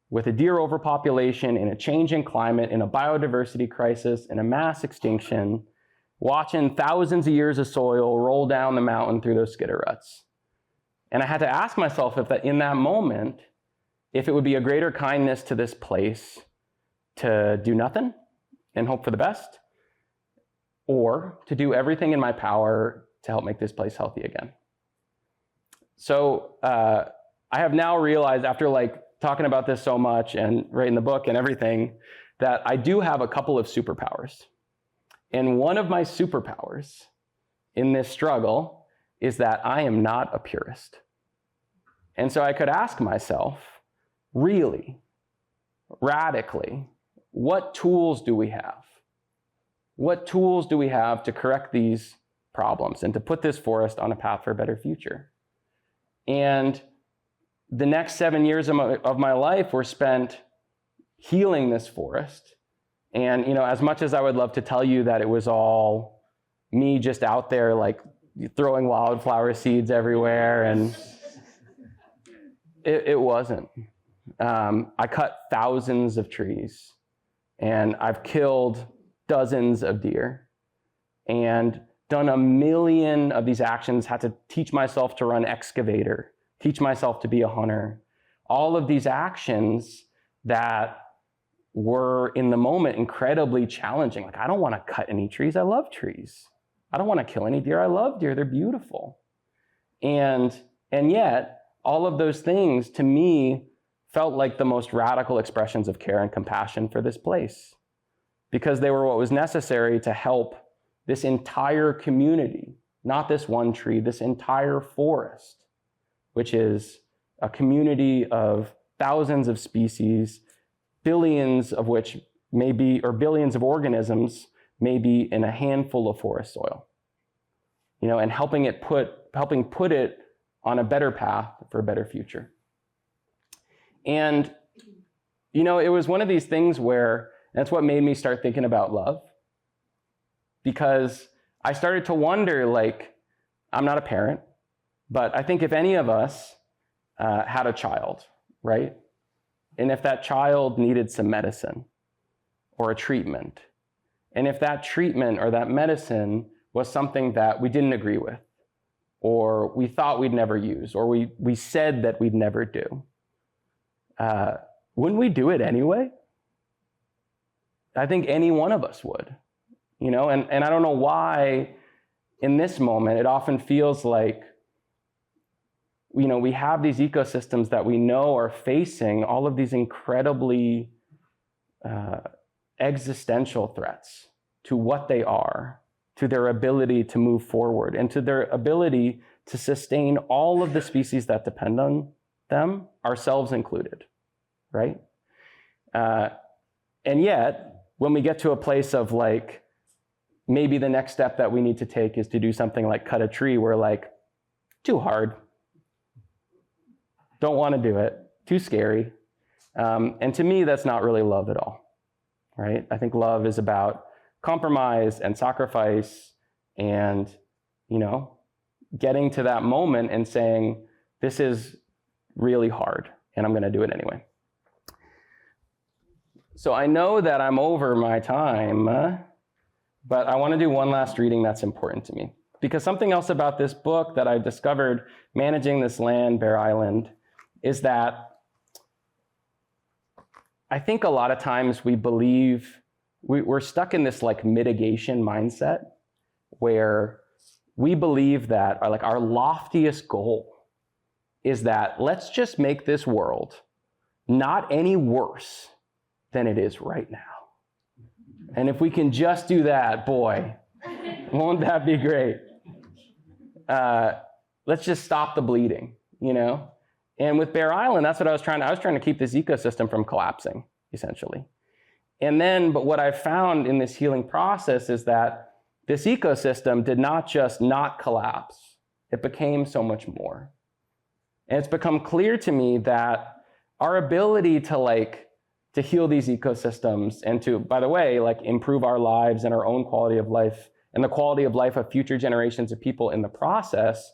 Speaker 2: with a deer overpopulation, in a changing climate, in a biodiversity crisis, in a mass extinction, watching thousands of years of soil roll down the mountain through those skidder ruts. And I had to ask myself if that in that moment, if it would be a greater kindness to this place to do nothing and hope for the best, or to do everything in my power to help make this place healthy again. So I have now realized, after like talking about this so much and writing the book and everything, that I do have a couple of superpowers. And one of my superpowers in this struggle is that I am not a purist. And so I could ask myself, really, radically, what tools do we have? What tools do we have to correct these problems and to put this forest on a path for a better future? And the next 7 years of my life were spent healing this forest. And, you know, as much as I would love to tell you that it was all me just out there like throwing wildflower seeds everywhere, and it wasn't. I cut thousands of trees and I've killed dozens of deer and done a million of these actions, had to teach myself to run excavator, teach myself to be a hunter. All of these actions that were in the moment incredibly challenging. Like, I don't want to cut any trees. I love trees. I don't want to kill any deer. I love deer. They're beautiful. And yet, all of those things to me felt like the most radical expressions of care and compassion for this place, because they were what was necessary to help this entire community not this one tree, this entire forest, which is a community of thousands of species, billions of which may be, or billions of organisms may be in a handful of forest soil, and helping put it on a better path for a better future. And, it was one of these things where that's what made me start thinking about love, because I started to wonder, I'm not a parent, but I think if any of us had a child, right? And if that child needed some medicine or a treatment, and if that treatment or that medicine was something that we didn't agree with, or we thought we'd never use, or we said that we'd never do, wouldn't we do it anyway? I think any one of us would, and I don't know why in this moment it often feels like, we have these ecosystems that we know are facing all of these incredibly existential threats to what they are, to their ability to move forward, and to their ability to sustain all of the species that depend on them, ourselves included, right? And yet, when we get to a place of maybe the next step that we need to take is to do something like cut a tree, we're too hard. Don't want to do it, too scary. And to me, that's not really love at all, right? I think love is about compromise and sacrifice and, getting to that moment and saying, this is really hard and I'm going to do it anyway. So I know that I'm over my time, but I want to do one last reading that's important to me. Because something else about this book that I've discovered, Managing This Land, Bear Island, is that I think a lot of times we believe we're stuck in this mitigation mindset where we believe that our loftiest goal is that let's just make this world not any worse than it is right now. And if we can just do that, boy, won't that be great? Let's just stop the bleeding, And with Bear Island, that's what I was trying to keep this ecosystem from collapsing, essentially. But what I found in this healing process is that this ecosystem did not just not collapse, it became so much more. And it's become clear to me that our ability to heal these ecosystems and to, by the way, improve our lives and our own quality of life and the quality of life of future generations of people in the process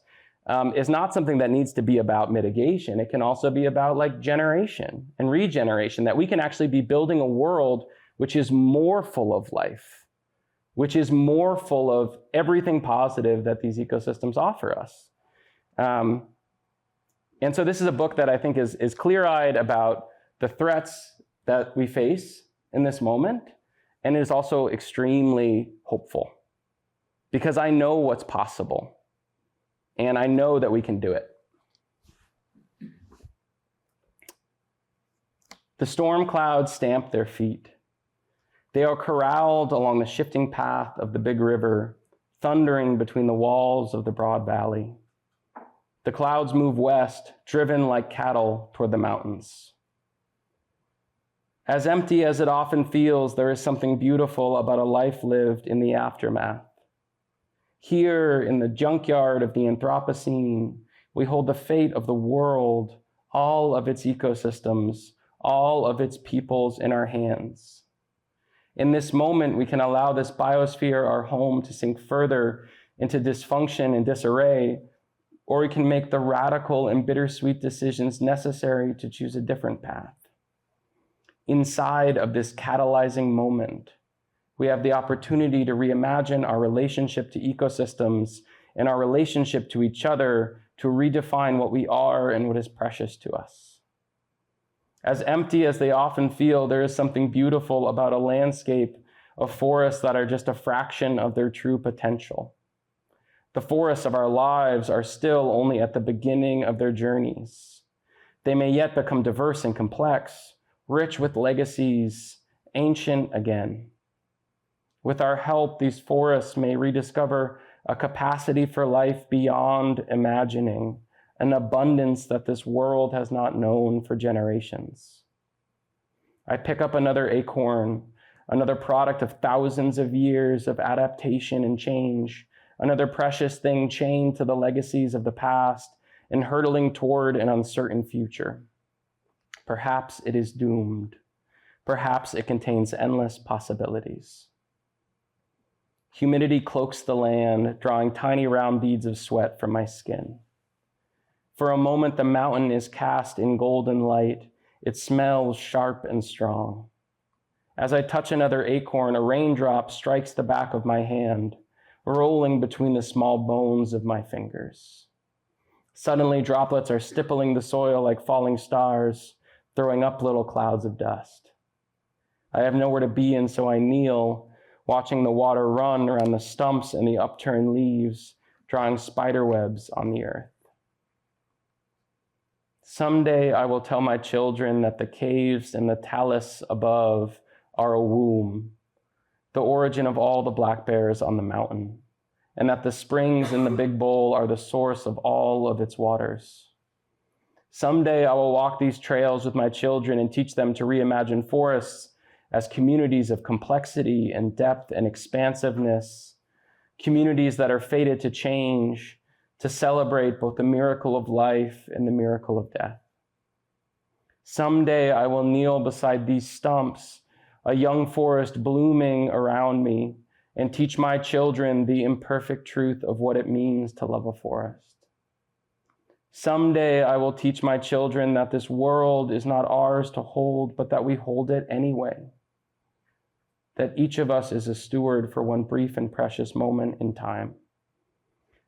Speaker 2: is not something that needs to be about mitigation. It can also be about generation and regeneration, that we can actually be building a world which is more full of life, which is more full of everything positive that these ecosystems offer us. And so this is a book that I think is clear-eyed about the threats that we face in this moment, and it is also extremely hopeful because I know what's possible. And I know that we can do it. The storm clouds stamp their feet. They are corralled along the shifting path of the big river, thundering between the walls of the broad valley. The clouds move west, driven like cattle toward the mountains. As empty as it often feels, there is something beautiful about a life lived in the aftermath. Here in the junkyard of the Anthropocene, we hold the fate of the world, all of its ecosystems, all of its peoples in our hands. In this moment, we can allow this biosphere, our home, to sink further into dysfunction and disarray, or we can make the radical and bittersweet decisions necessary to choose a different path. Inside of this catalyzing moment, we have the opportunity to reimagine our relationship to ecosystems and our relationship to each other, to redefine what we are and what is precious to us. As empty as they often feel, there is something beautiful about a landscape of forests that are just a fraction of their true potential. The forests of our lives are still only at the beginning of their journeys. They may yet become diverse and complex, rich with legacies, ancient again. With our help, these forests may rediscover a capacity for life beyond imagining, an abundance that this world has not known for generations. I pick up another acorn, another product of thousands of years of adaptation and change, another precious thing chained to the legacies of the past and hurtling toward an uncertain future. Perhaps it is doomed. Perhaps it contains endless possibilities. Humidity cloaks the land, drawing tiny round beads of sweat from my skin. For a moment, the mountain is cast in golden light. It smells sharp and strong. As I touch another acorn, a raindrop strikes the back of my hand, rolling between the small bones of my fingers. Suddenly, droplets are stippling the soil like falling stars, throwing up little clouds of dust. I have nowhere to be, and so I kneel, watching the water run around the stumps and the upturned leaves, drawing spider webs on the earth. Someday I will tell my children that the caves and the talus above are a womb, the origin of all the black bears on the mountain, and that the springs in the big bowl are the source of all of its waters. Someday I will walk these trails with my children and teach them to reimagine forests as communities of complexity and depth and expansiveness, communities that are fated to change, to celebrate both the miracle of life and the miracle of death. Someday I will kneel beside these stumps, a young forest blooming around me, and teach my children the imperfect truth of what it means to love a forest. Someday I will teach my children that this world is not ours to hold, but that we hold it anyway. That each of us is a steward for one brief and precious moment in time.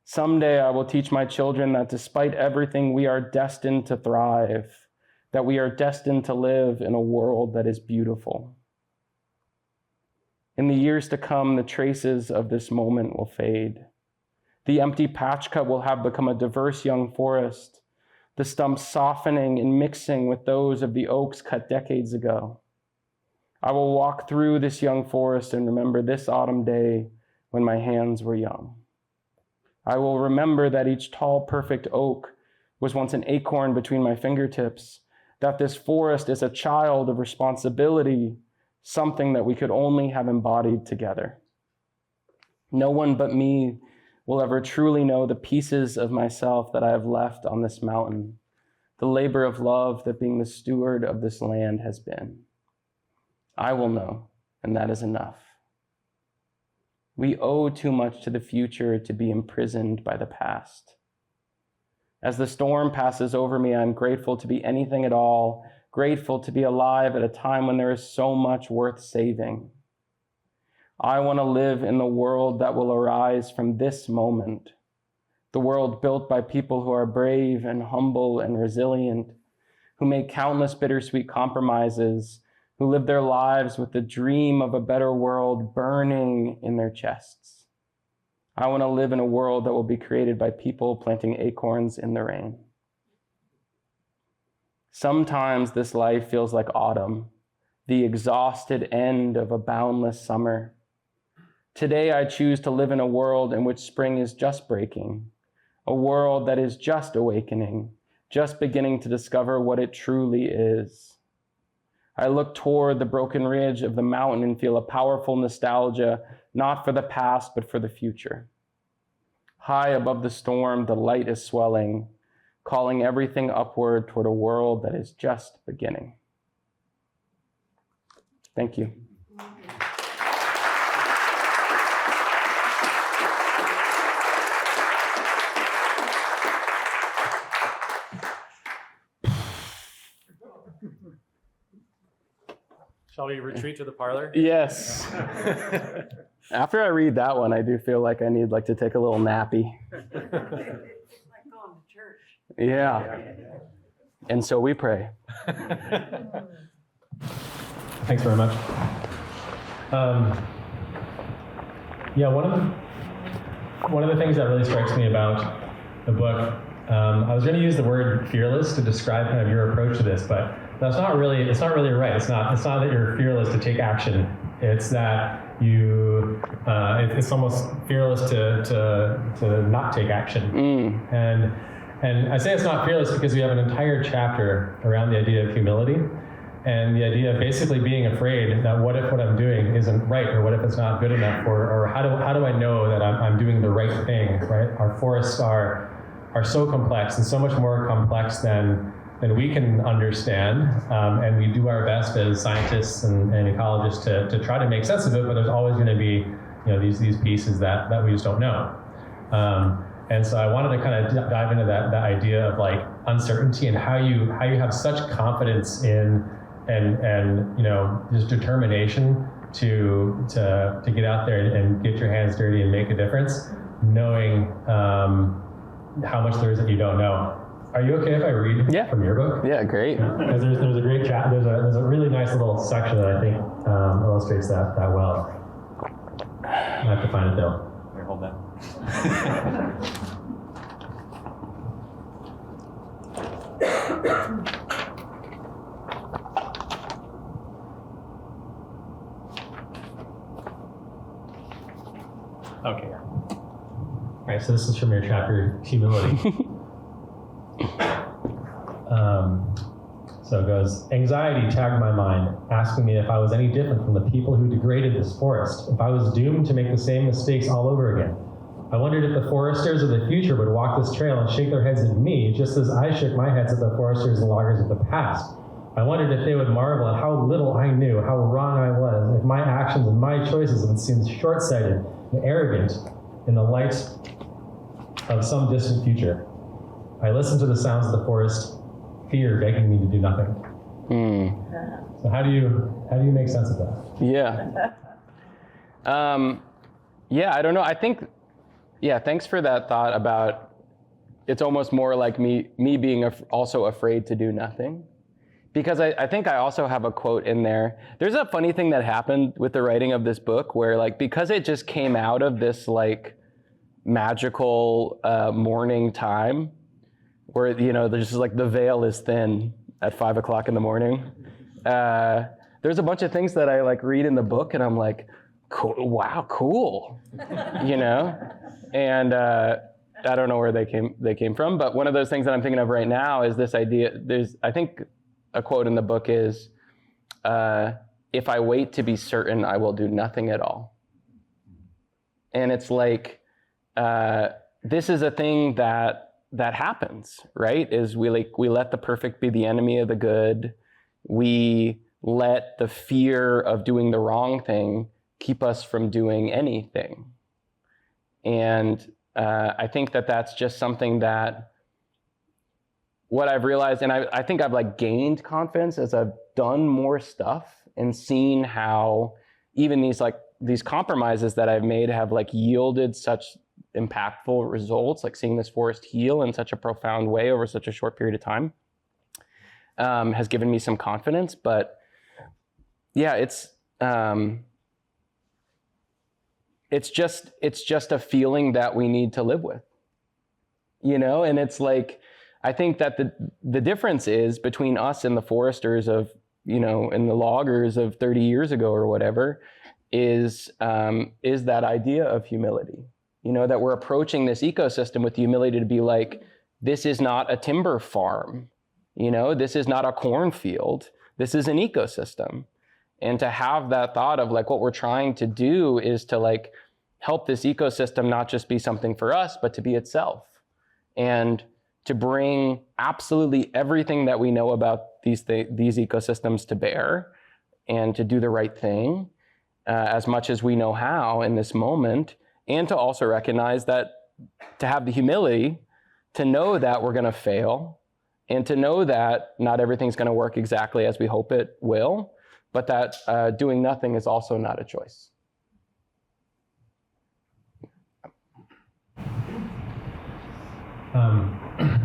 Speaker 2: Someday I will teach my children that despite everything, we are destined to thrive, that we are destined to live in a world that is beautiful. In the years to come, the traces of this moment will fade. The empty patch cut will have become a diverse young forest, the stumps softening and mixing with those of the oaks cut decades ago. I will walk through this young forest and remember this autumn day when my hands were young. I will remember that each tall, perfect oak was once an acorn between my fingertips, that this forest is a child of responsibility, something that we could only have embodied together. No one but me will ever truly know the pieces of myself that I have left on this mountain, the labor of love that being the steward of this land has been. I will know, and that is enough. We owe too much to the future to be imprisoned by the past. As the storm passes over me, I'm grateful to be anything at all, grateful to be alive at a time when there is so much worth saving. I want to live in the world that will arise from this moment, the world built by people who are brave and humble and resilient, who make countless bittersweet compromises, who live their lives with the dream of a better world burning in their chests. I want to live in a world that will be created by people planting acorns in the rain. Sometimes this life feels like autumn, the exhausted end of a boundless summer. Today I choose to live in a world in which spring is just breaking, a world that is just awakening, just beginning to discover what it truly is. I look toward the broken ridge of the mountain and feel a powerful nostalgia, not for the past, but for the future. High above the storm, the light is swelling, calling everything upward toward a world that is just beginning. Thank you.
Speaker 1: Shall we retreat to the parlor?
Speaker 2: Yes. After I read that one, I do feel like I need to take a little nappy.
Speaker 3: Like going to church.
Speaker 2: Yeah. And so we pray.
Speaker 1: Thanks very much. One of the things that really strikes me about the book, I was going to use the word fearless to describe kind of your approach to this, but That's not really, it's not really right. It's not that you're fearless to take action. It's that you, it's almost fearless to not take action. And I say it's not fearless because we have an entire chapter around the idea of humility and the idea of basically being afraid that what if what I'm doing isn't right, or what if it's not good enough, or how do I know that I'm doing the right thing, right? Our forests are so complex and so much more complex than we can understand, and we do our best as scientists and ecologists to try to make sense of it, but there's always going to be these pieces that we just don't know. And so I wanted to kind of dive into that idea of like uncertainty and how you have such confidence in and just determination to get out there and get your hands dirty and make a difference, knowing how much there is that you don't know. Are you okay if I read from your book?
Speaker 2: Yeah, great.
Speaker 1: Because there's a great chat. There's a really nice little section that I think illustrates that well. I have to find it though.
Speaker 4: Here, hold that.
Speaker 1: Okay. All right, so this is from your chapter, Humility. So it goes, anxiety tagged my mind, asking me if I was any different from the people who degraded this forest, if I was doomed to make the same mistakes all over again. I wondered if the foresters of the future would walk this trail and shake their heads at me, just as I shook my heads at the foresters and loggers of the past. I wondered if they would marvel at how little I knew, how wrong I was, if my actions and my choices would seem short-sighted and arrogant in the light of some distant future. I listened to the sounds of the forest, fear begging me to do nothing. So how do you make sense of that?
Speaker 2: Yeah. I don't know. I think, thanks for that thought about it's almost more like me being also afraid to do nothing. Because I think I also have a quote in there. There's a funny thing that happened with the writing of this book where like, because it just came out of this like magical morning time where, there's just like the veil is thin at 5 o'clock in the morning. There's a bunch of things that I like read in the book and I'm like, cool, wow, cool, and I don't know where they came from, but one of those things that I'm thinking of right now is this idea. I think a quote in the book is, if I wait to be certain, I will do nothing at all. And it's like, this is a thing that happens, right? Is we let the perfect be the enemy of the good. We let the fear of doing the wrong thing keep us from doing anything. And I think that's just something that what I've realized, and I think I've like gained confidence as I've done more stuff and seen how even these compromises that I've made have like yielded such impactful results, like seeing this forest heal in such a profound way over such a short period of time, has given me some confidence. But yeah, it's just a feeling that we need to live with, and it's like, I think that the difference is between us and the foresters of, and the loggers of 30 years ago or whatever, is that idea of humility, that we're approaching this ecosystem with the humility to be like, this is not a timber farm, this is not a cornfield, this is an ecosystem. And to have that thought of like, what we're trying to do is to like help this ecosystem not just be something for us, but to be itself. And to bring absolutely everything that we know about these ecosystems to bear, and to do the right thing as much as we know how in this moment, and to also recognize that, to have the humility to know that we're going to fail, and to know that not everything's going to work exactly as we hope it will, but that doing nothing is also not a choice.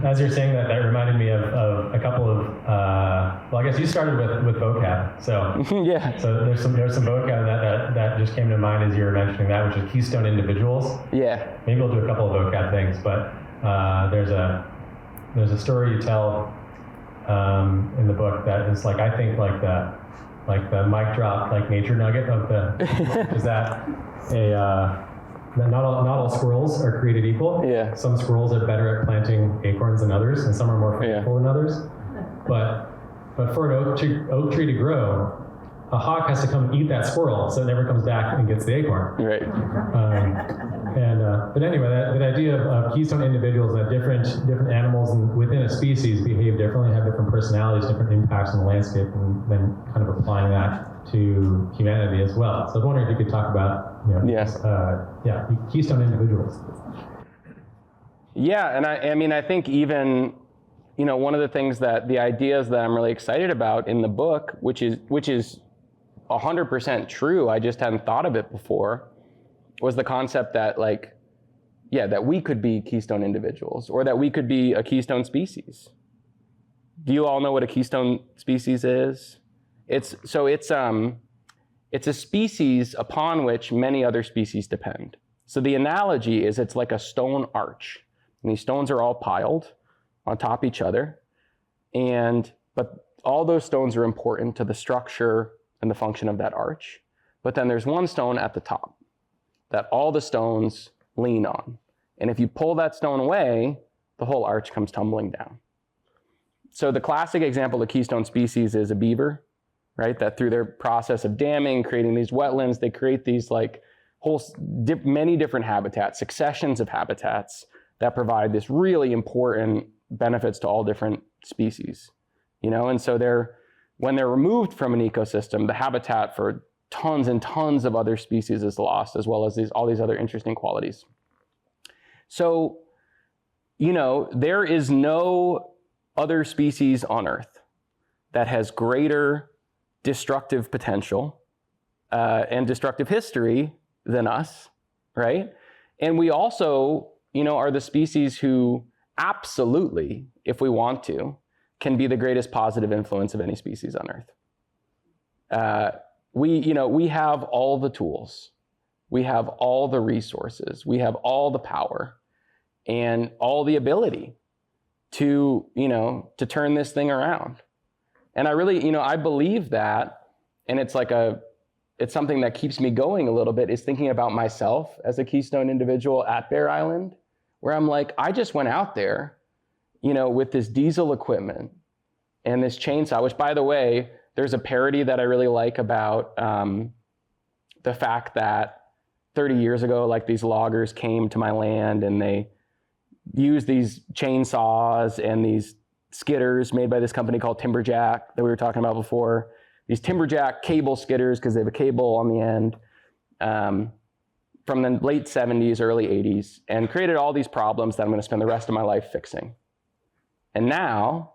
Speaker 1: As you're saying that reminded me of a couple of, I guess you started with vocab. So
Speaker 2: Yeah.
Speaker 1: So there's some vocab that just came to mind as you were mentioning that, which is keystone individuals.
Speaker 2: Yeah.
Speaker 1: Maybe we'll do a couple of vocab things, but there's a story you tell in the book that is like, I think like the mic drop, like nature nugget of the is that not all squirrels are created equal.
Speaker 2: Yeah.
Speaker 1: Some squirrels are better at planting acorns than others, and some are more faithful than others. But for an oak tree to grow, a hawk has to come eat that squirrel, so it never comes back and gets the acorn.
Speaker 2: Right.
Speaker 1: But anyway, that idea of keystone individuals, that different animals within a species behave differently, have different personalities, different impacts on the landscape, and then kind of applying that to humanity as well. So I was wondering if you could talk about, keystone individuals.
Speaker 2: Yeah, and I mean, I think even, one of the things that the ideas that I'm really excited about in the book, which is 100% true, I just hadn't thought of it before, was the concept that that we could be keystone individuals, or that we could be a keystone species. Do you all know what a keystone species is? It's a species upon which many other species depend. So the analogy is it's like a stone arch, and these stones are all piled on top of each other, but all those stones are important to the structure and the function of that arch. But then there's one stone at the top that all the stones lean on. And if you pull that stone away, the whole arch comes tumbling down. So the classic example of keystone species is a beaver, right? That through their process of damming, creating these wetlands, they create these many different habitats, successions of habitats that provide this really important benefits to all different species, And so when they're removed from an ecosystem, the habitat for tons and tons of other species is lost, as well as all these other interesting qualities. So, there is no other species on Earth that has greater destructive potential and destructive history than us, right? And we also, are the species who absolutely, if we want to, can be the greatest positive influence of any species on Earth. We have all the tools, we have all the resources, we have all the power, and all the ability to turn this thing around. And I really, I believe that, and it's something that keeps me going a little bit, is thinking about myself as a keystone individual at Bear Island, where I'm like, I just went out there, with this diesel equipment and this chainsaw, which, by the way, there's a parody that I really like about the fact that 30 years ago, these loggers came to my land and they used these chainsaws and these skidders made by this company called Timberjack that we were talking about before. These Timberjack cable skidders, because they have a cable on the end, from the late 70s, early 80s, and created all these problems that I'm going to spend the rest of my life fixing. And now,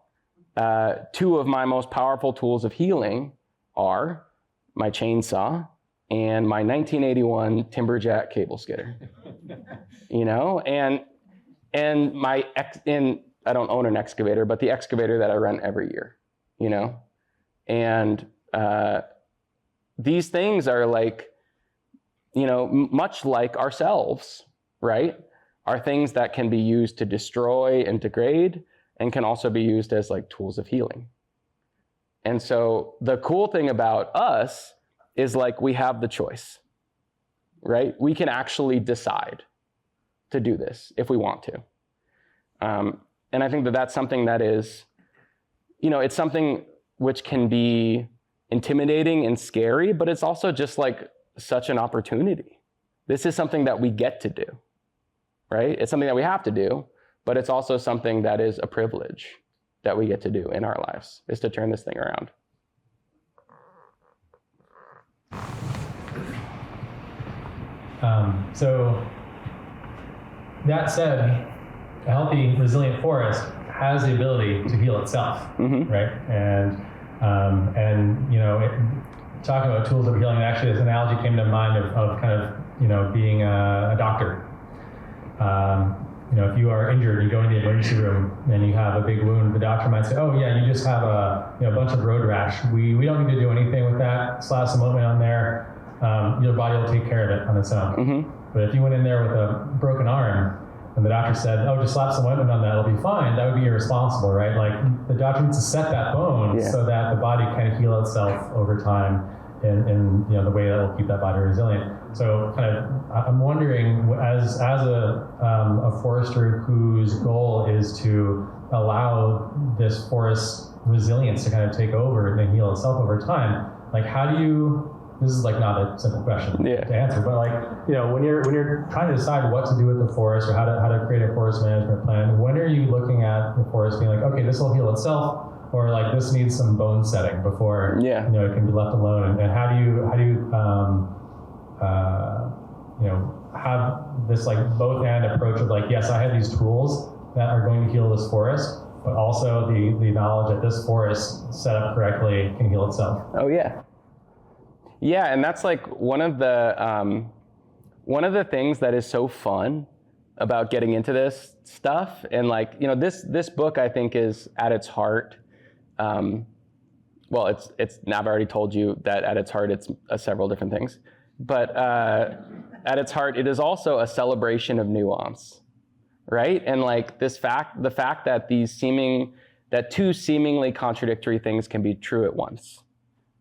Speaker 2: two of my most powerful tools of healing are my chainsaw and my 1981 Timberjack cable skidder. And I don't own an excavator, but the excavator that I run every year, And these things are much like ourselves, right? Are things that can be used to destroy and degrade, and can also be used as tools of healing. And so the cool thing about us is we have the choice, right? We can actually decide to do this if we want to. And I think that that's something that is, it's something which can be intimidating and scary, but it's also just such an opportunity. This is something that we get to do, right? It's something that we have to do, but it's also something that is a privilege that we get to do in our lives, is to turn this thing around.
Speaker 1: So that said, a healthy, resilient forest has the ability to heal itself, right? And talking about tools of healing, actually, this analogy came to mind of kind of being a doctor. If you are injured, you go into the emergency room and you have a big wound, the doctor might say, "Oh yeah, you just have a bunch of road rash. We don't need to do anything with that. Slash some ointment on there. Your body will take care of it on its own." But if you went in there with a broken arm, and the doctor said, oh, just slap some ointment on that, it'll be fine, that would be irresponsible, right? Like, the doctor needs to set that bone so that the body can heal itself over time in the way that will keep that body resilient. So kind of, I'm wondering, as a forester whose goal is to allow this forest resilience to kind of take over and heal itself over time, like how do you, this is like not a simple question to answer, but like, when you're trying to decide what to do with the forest or how to create a forest management plan, when are you looking at the forest being like, okay, this will heal itself, or like this needs some bone setting before it can be left alone, and how do you have this like both and approach of like, yes, I have these tools that are going to heal this forest, but also the knowledge that this forest set up correctly can heal itself.
Speaker 2: Oh yeah. Yeah, and that's like one of the things that is so fun about getting into this stuff. And like, this book I think is at its heart, well, it's now I've already told you that at its heart it's several different things, but at its heart it is also a celebration of nuance, right? And like the fact that two seemingly contradictory things can be true at once.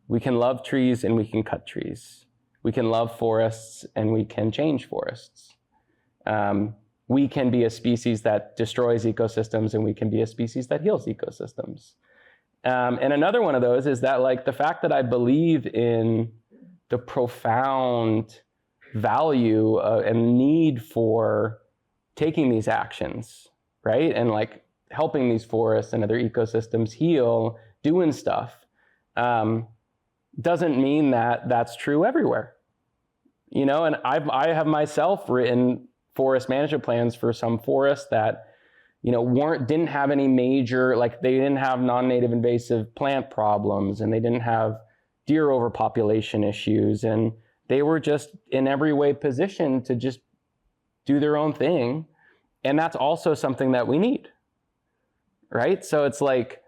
Speaker 2: We can love trees and we can cut trees. We can love forests and we can change forests. We can be a species that destroys ecosystems and we can be a species that heals ecosystems. And another one of those is that like the fact that I believe in the profound value and need for taking these actions, right? And like helping these forests and other ecosystems heal, doing stuff. Doesn't mean that that's true everywhere, and I have myself written forest management plans for some forests that, didn't have any major, like they didn't have non-native invasive plant problems and they didn't have deer overpopulation issues, and they were just in every way positioned to just do their own thing, and that's also something that we need, right? So it's like,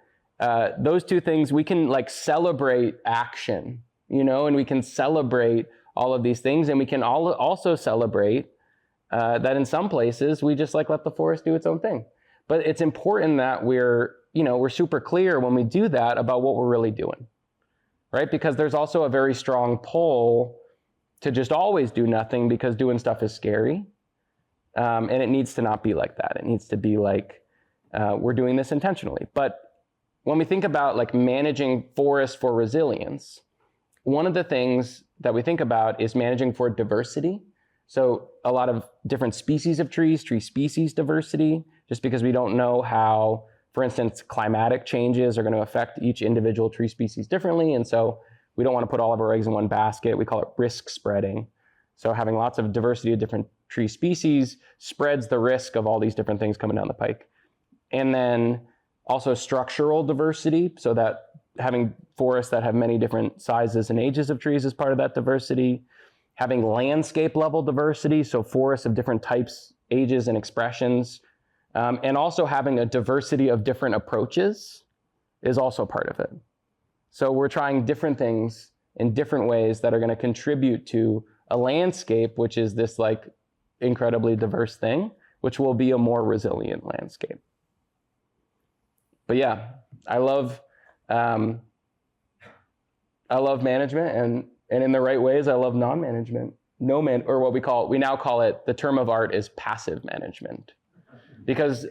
Speaker 2: those two things, we can like celebrate action, and we can celebrate all of these things, and we can also celebrate that in some places we just like let the forest do its own thing. But it's important that we're super clear when we do that about what we're really doing, right? Because there's also a very strong pull to just always do nothing because doing stuff is scary, and it needs to not be like that. It needs to be like we're doing this intentionally. But when we think about like managing forests for resilience, one of the things that we think about is managing for diversity. So a lot of different species of trees, tree species diversity, just because we don't know how, for instance, climatic changes are going to affect each individual tree species differently. And so we don't want to put all of our eggs in one basket. We call it risk spreading. So having lots of diversity of different tree species spreads the risk of all these different things coming down the pike. And then also structural diversity, so that having forests that have many different sizes and ages of trees is part of that diversity. Having landscape level diversity, so forests of different types, ages, and expressions. And also having a diversity of different approaches is also part of it. So we're trying different things in different ways that are going to contribute to a landscape, which is this like incredibly diverse thing, which will be a more resilient landscape. But yeah, I love management, and in the right ways, I love non-management. Or what we now call it, the term of art is passive management, because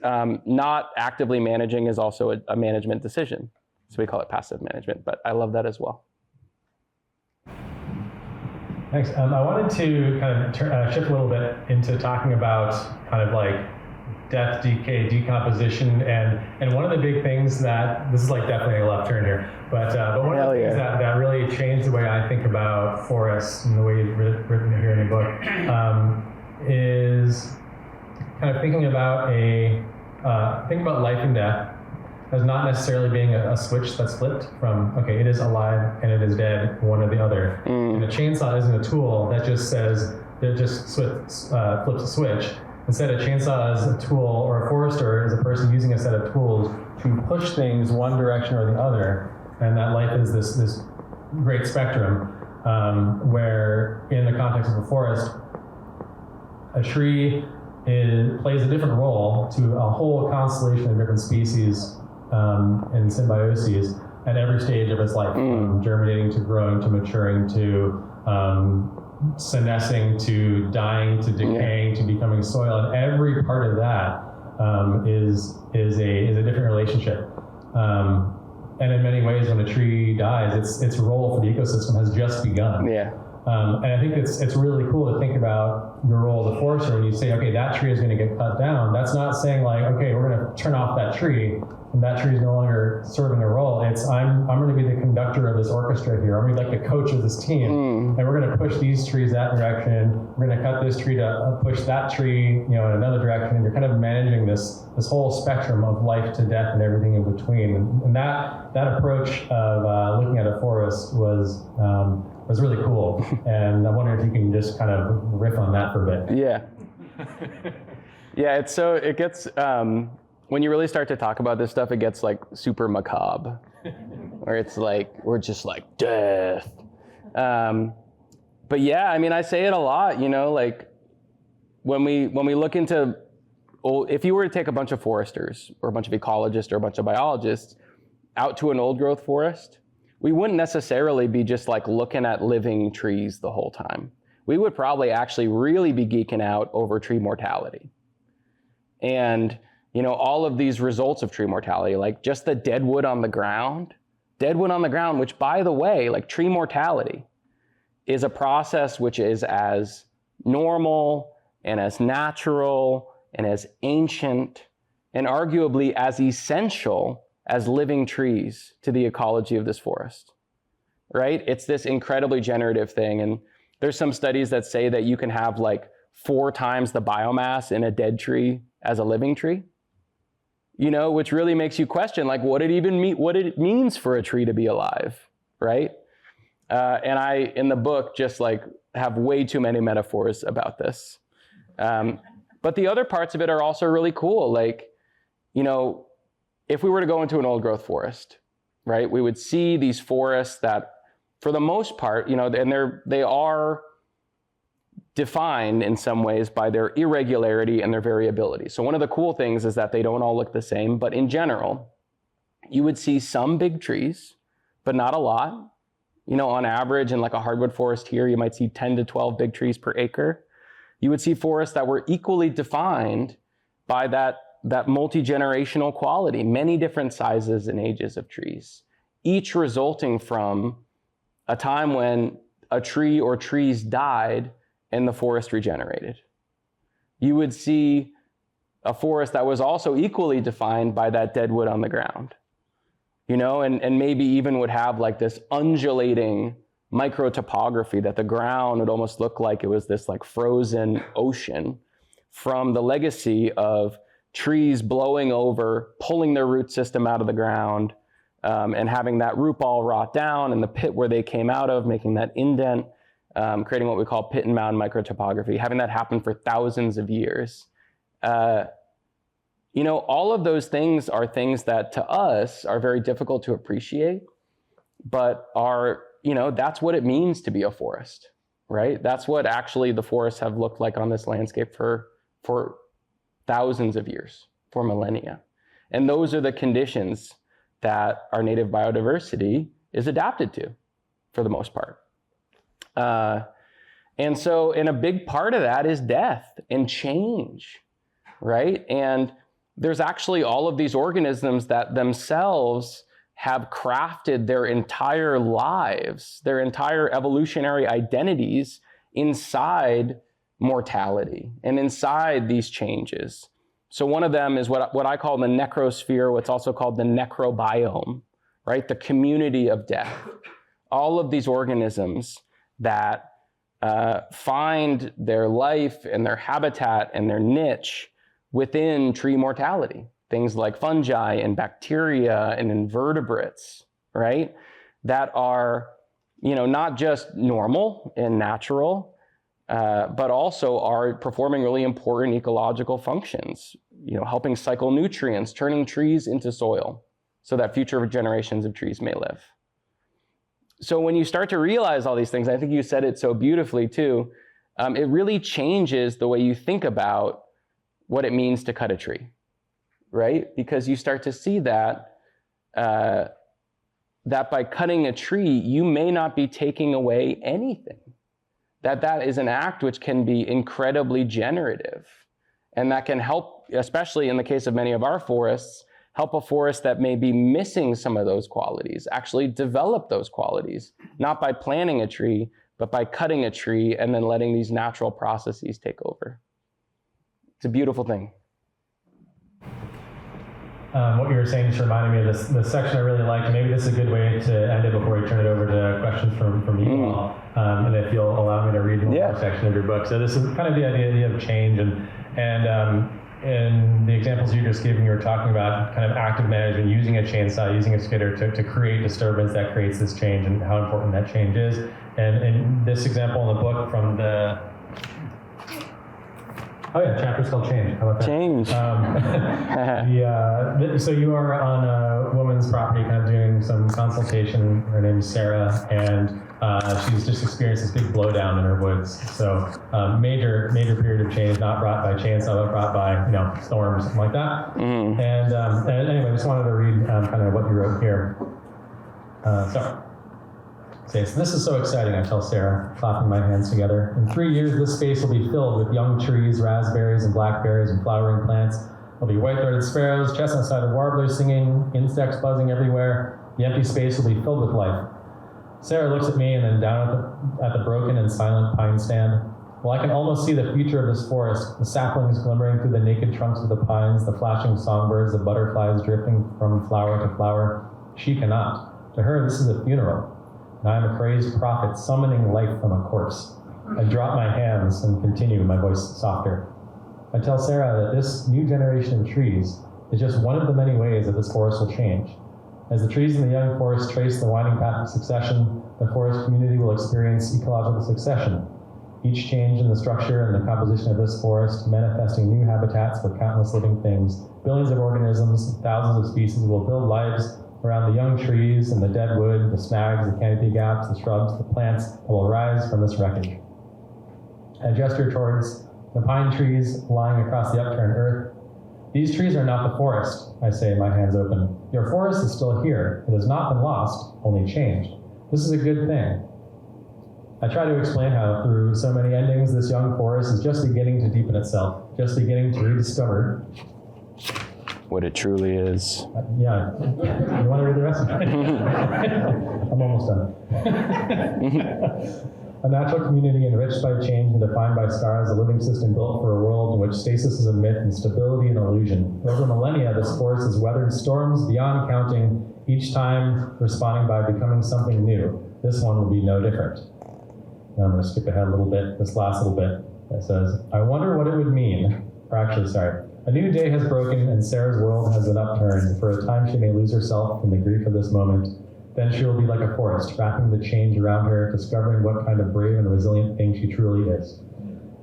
Speaker 2: not actively managing is also a management decision. So we call it passive management, but I love that as well.
Speaker 1: Thanks. I wanted to kind of shift a little bit into talking about kind of like death, decay, decomposition, and one of the big things that, this is like definitely a left turn here, but one of the things that really changed the way I think about forests and the way you've written it here in your book is kind of thinking about life and death as not necessarily being a switch that's flipped from, okay, it is alive and it is dead, one or the other. And a chainsaw isn't a tool that just says, that just flips a switch. Instead, a chainsaw is a tool, or a forester is a person using a set of tools to push things one direction or the other. And that life is this great spectrum where, in the context of a forest, a tree plays a different role to a whole constellation of different species and symbioses at every stage of its life, from germinating to growing to maturing to senescing to dying to decaying to becoming soil, and every part of that is a different relationship. And in many ways, when a tree dies, its role for the ecosystem has just begun.
Speaker 2: Yeah.
Speaker 1: And I think it's really cool to think about your role as a forester when you say, okay, that tree is going to get cut down. That's not saying like, okay, we're going to turn off that tree and that tree is no longer serving a role. It's I'm going to be the conductor of this orchestra here. I'm going to be like the coach of this team, and we're going to push these trees that direction. We're going to cut this tree to push that tree, in another direction. And you're kind of managing this whole spectrum of life to death and everything in between. And that approach of looking at a forest was really cool. And I wonder if you can just kind of riff on that for a bit.
Speaker 2: Yeah. Yeah, it gets, when you really start to talk about this stuff, it gets like super macabre, where it's like, we're just like, death. But yeah, I mean, I say it a lot, like when we look into, if you were to take a bunch of foresters or a bunch of ecologists or a bunch of biologists out to an old growth forest, we wouldn't necessarily be just like looking at living trees the whole time. We would probably actually really be geeking out over tree mortality. And, all of these results of tree mortality, like just the dead wood on the ground, which by the way, like tree mortality is a process which is as normal and as natural and as ancient and arguably as essential as living trees to the ecology of this forest, right? It's this incredibly generative thing. And there's some studies that say that you can have like 4 times the biomass in a dead tree as a living tree, which really makes you question like what it means for a tree to be alive, right? And I, in the book, just like have way too many metaphors about this. But the other parts of it are also really cool. Like, if we were to go into an old growth forest, right, we would see these forests that for the most part, and they are defined in some ways by their irregularity and their variability. So one of the cool things is that they don't all look the same, but in general, you would see some big trees, but not a lot. On average, in like a hardwood forest here, you might see 10 to 12 big trees per acre. You would see forests that were equally defined by that multi-generational quality, many different sizes and ages of trees, each resulting from a time when a tree or trees died and the forest regenerated. You would see a forest that was also equally defined by that dead wood on the ground, and maybe even would have like this undulating microtopography that the ground would almost look like it was this like frozen ocean from the legacy of trees blowing over, pulling their root system out of the ground, and having that root ball rot down in the pit where they came out of, making that indent, creating what we call pit and mound microtopography, having that happen for thousands of years. All of those things are things that to us are very difficult to appreciate, but are, that's what it means to be a forest, right? That's what actually the forests have looked like on this landscape for thousands of years, for millennia. And those are the conditions that our native biodiversity is adapted to, for the most part. And a big part of that is death and change, right? And there's actually all of these organisms that themselves have crafted their entire lives, their entire evolutionary identities inside mortality and inside these changes. So one of them is what I call the necrosphere, what's also called the necrobiome, right? The community of death. All of these organisms that find their life and their habitat and their niche within tree mortality. Things like fungi and bacteria and invertebrates, right? That are, not just normal and natural, but also are performing really important ecological functions, helping cycle nutrients, turning trees into soil so that future generations of trees may live. So when you start to realize all these things, I think you said it so beautifully too, it really changes the way you think about what it means to cut a tree, right? Because you start to see that that by cutting a tree, you may not be taking away anything. That is an act which can be incredibly generative. And that can help, especially in the case of many of our forests, help a forest that may be missing some of those qualities, actually develop those qualities, not by planting a tree, but by cutting a tree and then letting these natural processes take over. It's a beautiful thing.
Speaker 1: What you were saying just reminded me of this section I really liked. Maybe this is a good way to end it before we turn it over to questions from you all. And if you'll allow me to read one more section of your book. So this is kind of the idea of change, and in the examples you just gave me, you were talking about kind of active management, using a chainsaw, using a skidder to create disturbance that creates this change, and how important that change is. And in this example in the book from the chapter's called Change. How about that?
Speaker 2: Change.
Speaker 1: So you are on a woman's property, kind of doing some consultation. Her name is Sarah, and she's just experienced this big blowdown in her woods. So major period of change, not brought by chainsaw, but brought by storms, something like that. And anyway, I just wanted to read kind of what you wrote here. So this is so exciting, I tell Sarah, clapping my hands together. In 3 years, this space will be filled with young trees, raspberries and blackberries and flowering plants. There'll be white-throated sparrows, chestnut-sided warblers singing, insects buzzing everywhere. The empty space will be filled with life. Sarah looks at me and then down at the broken and silent pine stand. Well, I can almost see the future of this forest, the saplings glimmering through the naked trunks of the pines, the flashing songbirds, the butterflies drifting from flower to flower. She cannot. To her, this is a funeral. And I am a crazed prophet summoning life from a corpse. I drop my hands and continue, my voice softer. I tell Sarah that this new generation of trees is just one of the many ways that this forest will change. As the trees in the young forest trace the winding path of succession, the forest community will experience ecological succession. Each change in the structure and the composition of this forest, manifesting new habitats for countless living things, billions of organisms, thousands of species will build lives around the young trees and the dead wood, the snags, the canopy gaps, the shrubs, the plants that will rise from this wreckage. I gesture towards the pine trees lying across the upturned earth. These trees are not the forest, I say, my hands open. Your forest is still here. It has not been lost, only changed. This is a good thing. I try to explain how through so many endings, this young forest is just beginning to deepen itself, just beginning to rediscover
Speaker 2: what it truly is.
Speaker 1: You want to read the rest of it? I'm almost done. A natural community enriched by change and defined by scars, a living system built for a world in which stasis is a myth and stability an illusion. Over millennia, this forest has weathered storms beyond counting, each time responding by becoming something new. This one will be no different. Now I'm going to skip ahead a little bit, this last little bit. It says, I wonder what it would mean, a new day has broken and Sarah's world has been upturned. For a time she may lose herself in the grief of this moment. Then she will be like a forest, wrapping the change around her, discovering what kind of brave and resilient thing she truly is.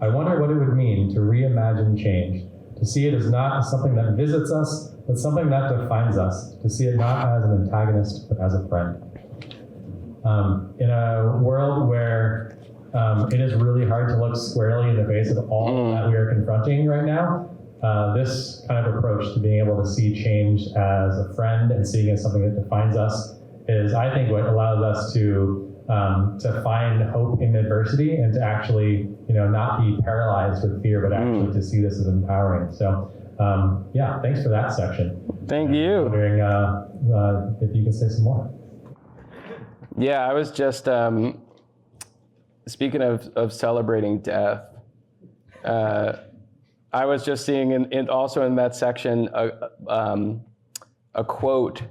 Speaker 1: I wonder what it would mean to reimagine change, to see it as not something that visits us, but something that defines us, to see it not as an antagonist, but as a friend. In a world where it is really hard to look squarely in the face of all that we are confronting right now, this kind of approach to being able to see change as a friend and seeing it as something that defines us is, I think, what allows us to find hope in adversity and to actually, not be paralyzed with fear, but actually to see this as empowering. So, thanks for that section.
Speaker 2: Thank you.
Speaker 1: I'm wondering if you can say some more.
Speaker 2: Yeah, I was just speaking of celebrating death. I was just seeing also in that section a quote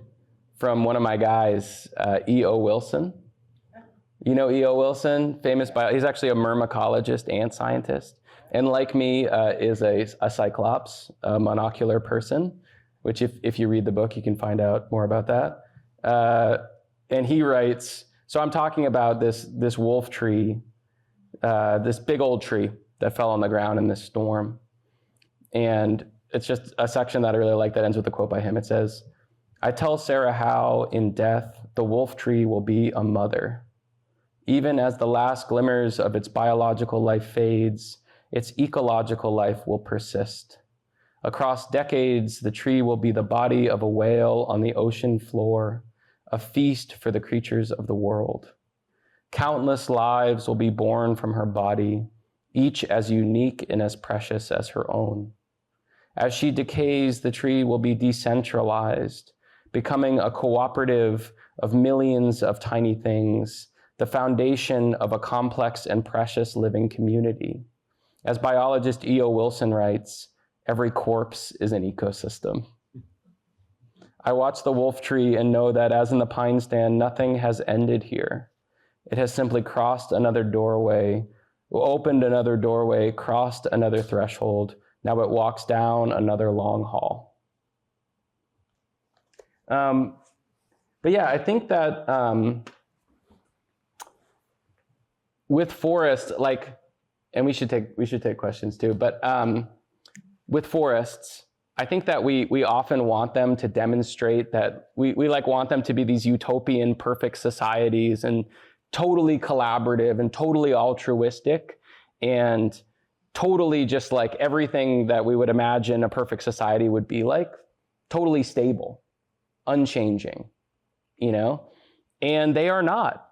Speaker 2: from one of my guys, E.O. Wilson. You know E.O. Wilson, famous he's actually a myrmecologist and scientist, and like me is a cyclops, a monocular person, which if you read the book, you can find out more about that. And he writes, so I'm talking about this wolf tree, this big old tree that fell on the ground in this storm. And it's just a section that I really like that ends with a quote by him. It says, I tell Sarah how in death the wolf tree will be a mother. Even as the last glimmers of its biological life fades, its ecological life will persist. Across decades, the tree will be the body of a whale on the ocean floor, a feast for the creatures of the world. Countless lives will be born from her body, each as unique and as precious as her own. As she decays, the tree will be decentralized, becoming a cooperative of millions of tiny things, the foundation of a complex and precious living community. As biologist E.O. Wilson writes, every corpse is an ecosystem. I watch the wolf tree and know that, as in the pine stand, nothing has ended here. It has simply crossed another doorway, opened another doorway, crossed another threshold. Now it walks down another long hall. But yeah, I think that with forests, like, and we should take questions too, but with forests, I think that we often want them to demonstrate that we like want them to be these utopian perfect societies and totally collaborative and totally altruistic and totally just like everything that we would imagine a perfect society would be like, totally stable, unchanging, you know? And they are not.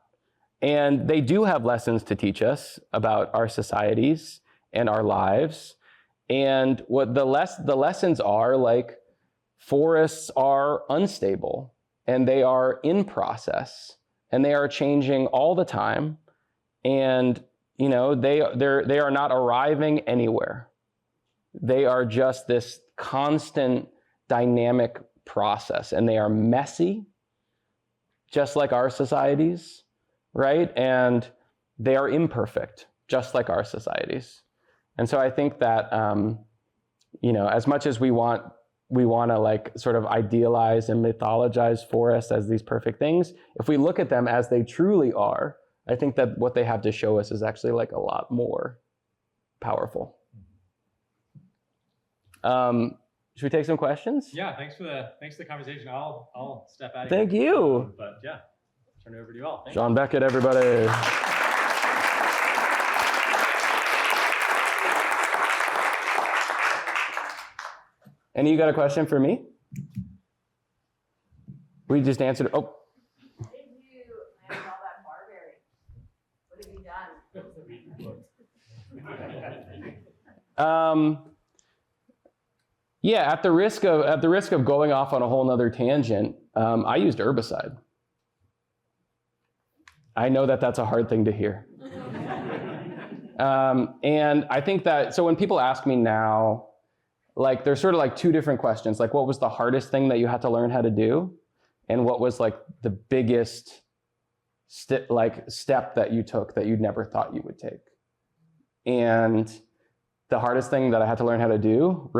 Speaker 2: And they do have lessons to teach us about our societies and our lives. And what the lessons are, like, forests are unstable and they are in process and they are changing all the time. And, you know, they are not arriving anywhere. They are just this constant dynamic process, and they are messy, just like our societies, right? And they are imperfect, just like our societies. And so I think that, you know, as much as we want to like sort of idealize and mythologize forests as these perfect things, if we look at them as they truly are, I think that what they have to show us is actually like a lot more powerful. Should we take some questions?
Speaker 1: Yeah, thanks for the conversation. I'll step out of
Speaker 2: Thank
Speaker 1: here.
Speaker 2: you.
Speaker 1: But yeah, turn it over to you all. Thanks.
Speaker 2: John Beckett, everybody. Any, you got a question for me? We just answered. Oh.
Speaker 4: How did you manage all that barberry? What have you done?
Speaker 2: Yeah, at the risk of going off on a whole nother tangent, I used herbicide. I know that that's a hard thing to hear. And I think that, so when people ask me now, like, there's sort of like two different questions. Like, what was the hardest thing that you had to learn how to do? And what was like the biggest step that you took that you'd never thought you would take? And the hardest thing that I had to learn how to do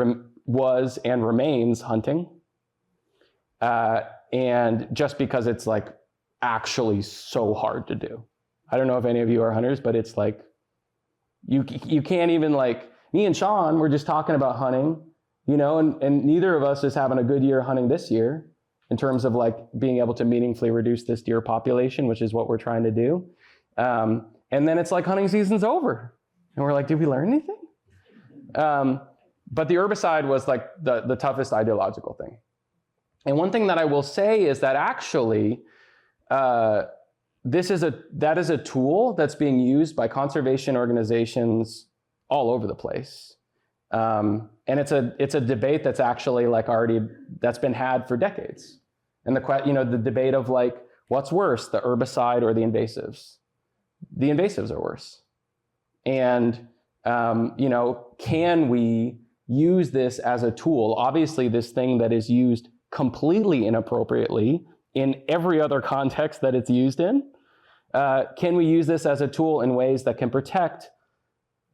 Speaker 2: was and remains hunting. And just because it's like actually so hard to do. I don't know if any of you are hunters, but it's like, you can't even, like, me and Sean were just talking about hunting, you know, and neither of us is having a good year hunting this year in terms of like being able to meaningfully reduce this deer population, which is what we're trying to do. And then it's like hunting season's over. And we're like, did we learn anything? But the herbicide was like the toughest ideological thing. And one thing that I will say is that actually, that is a tool that's being used by conservation organizations all over the place. And it's a debate that's actually like that's been had for decades. And the debate of like, what's worse, the herbicide or the invasives? The invasives are worse. And, can we use this as a tool? Obviously, this thing that is used completely inappropriately in every other context that it's used in, can we use this as a tool in ways that can protect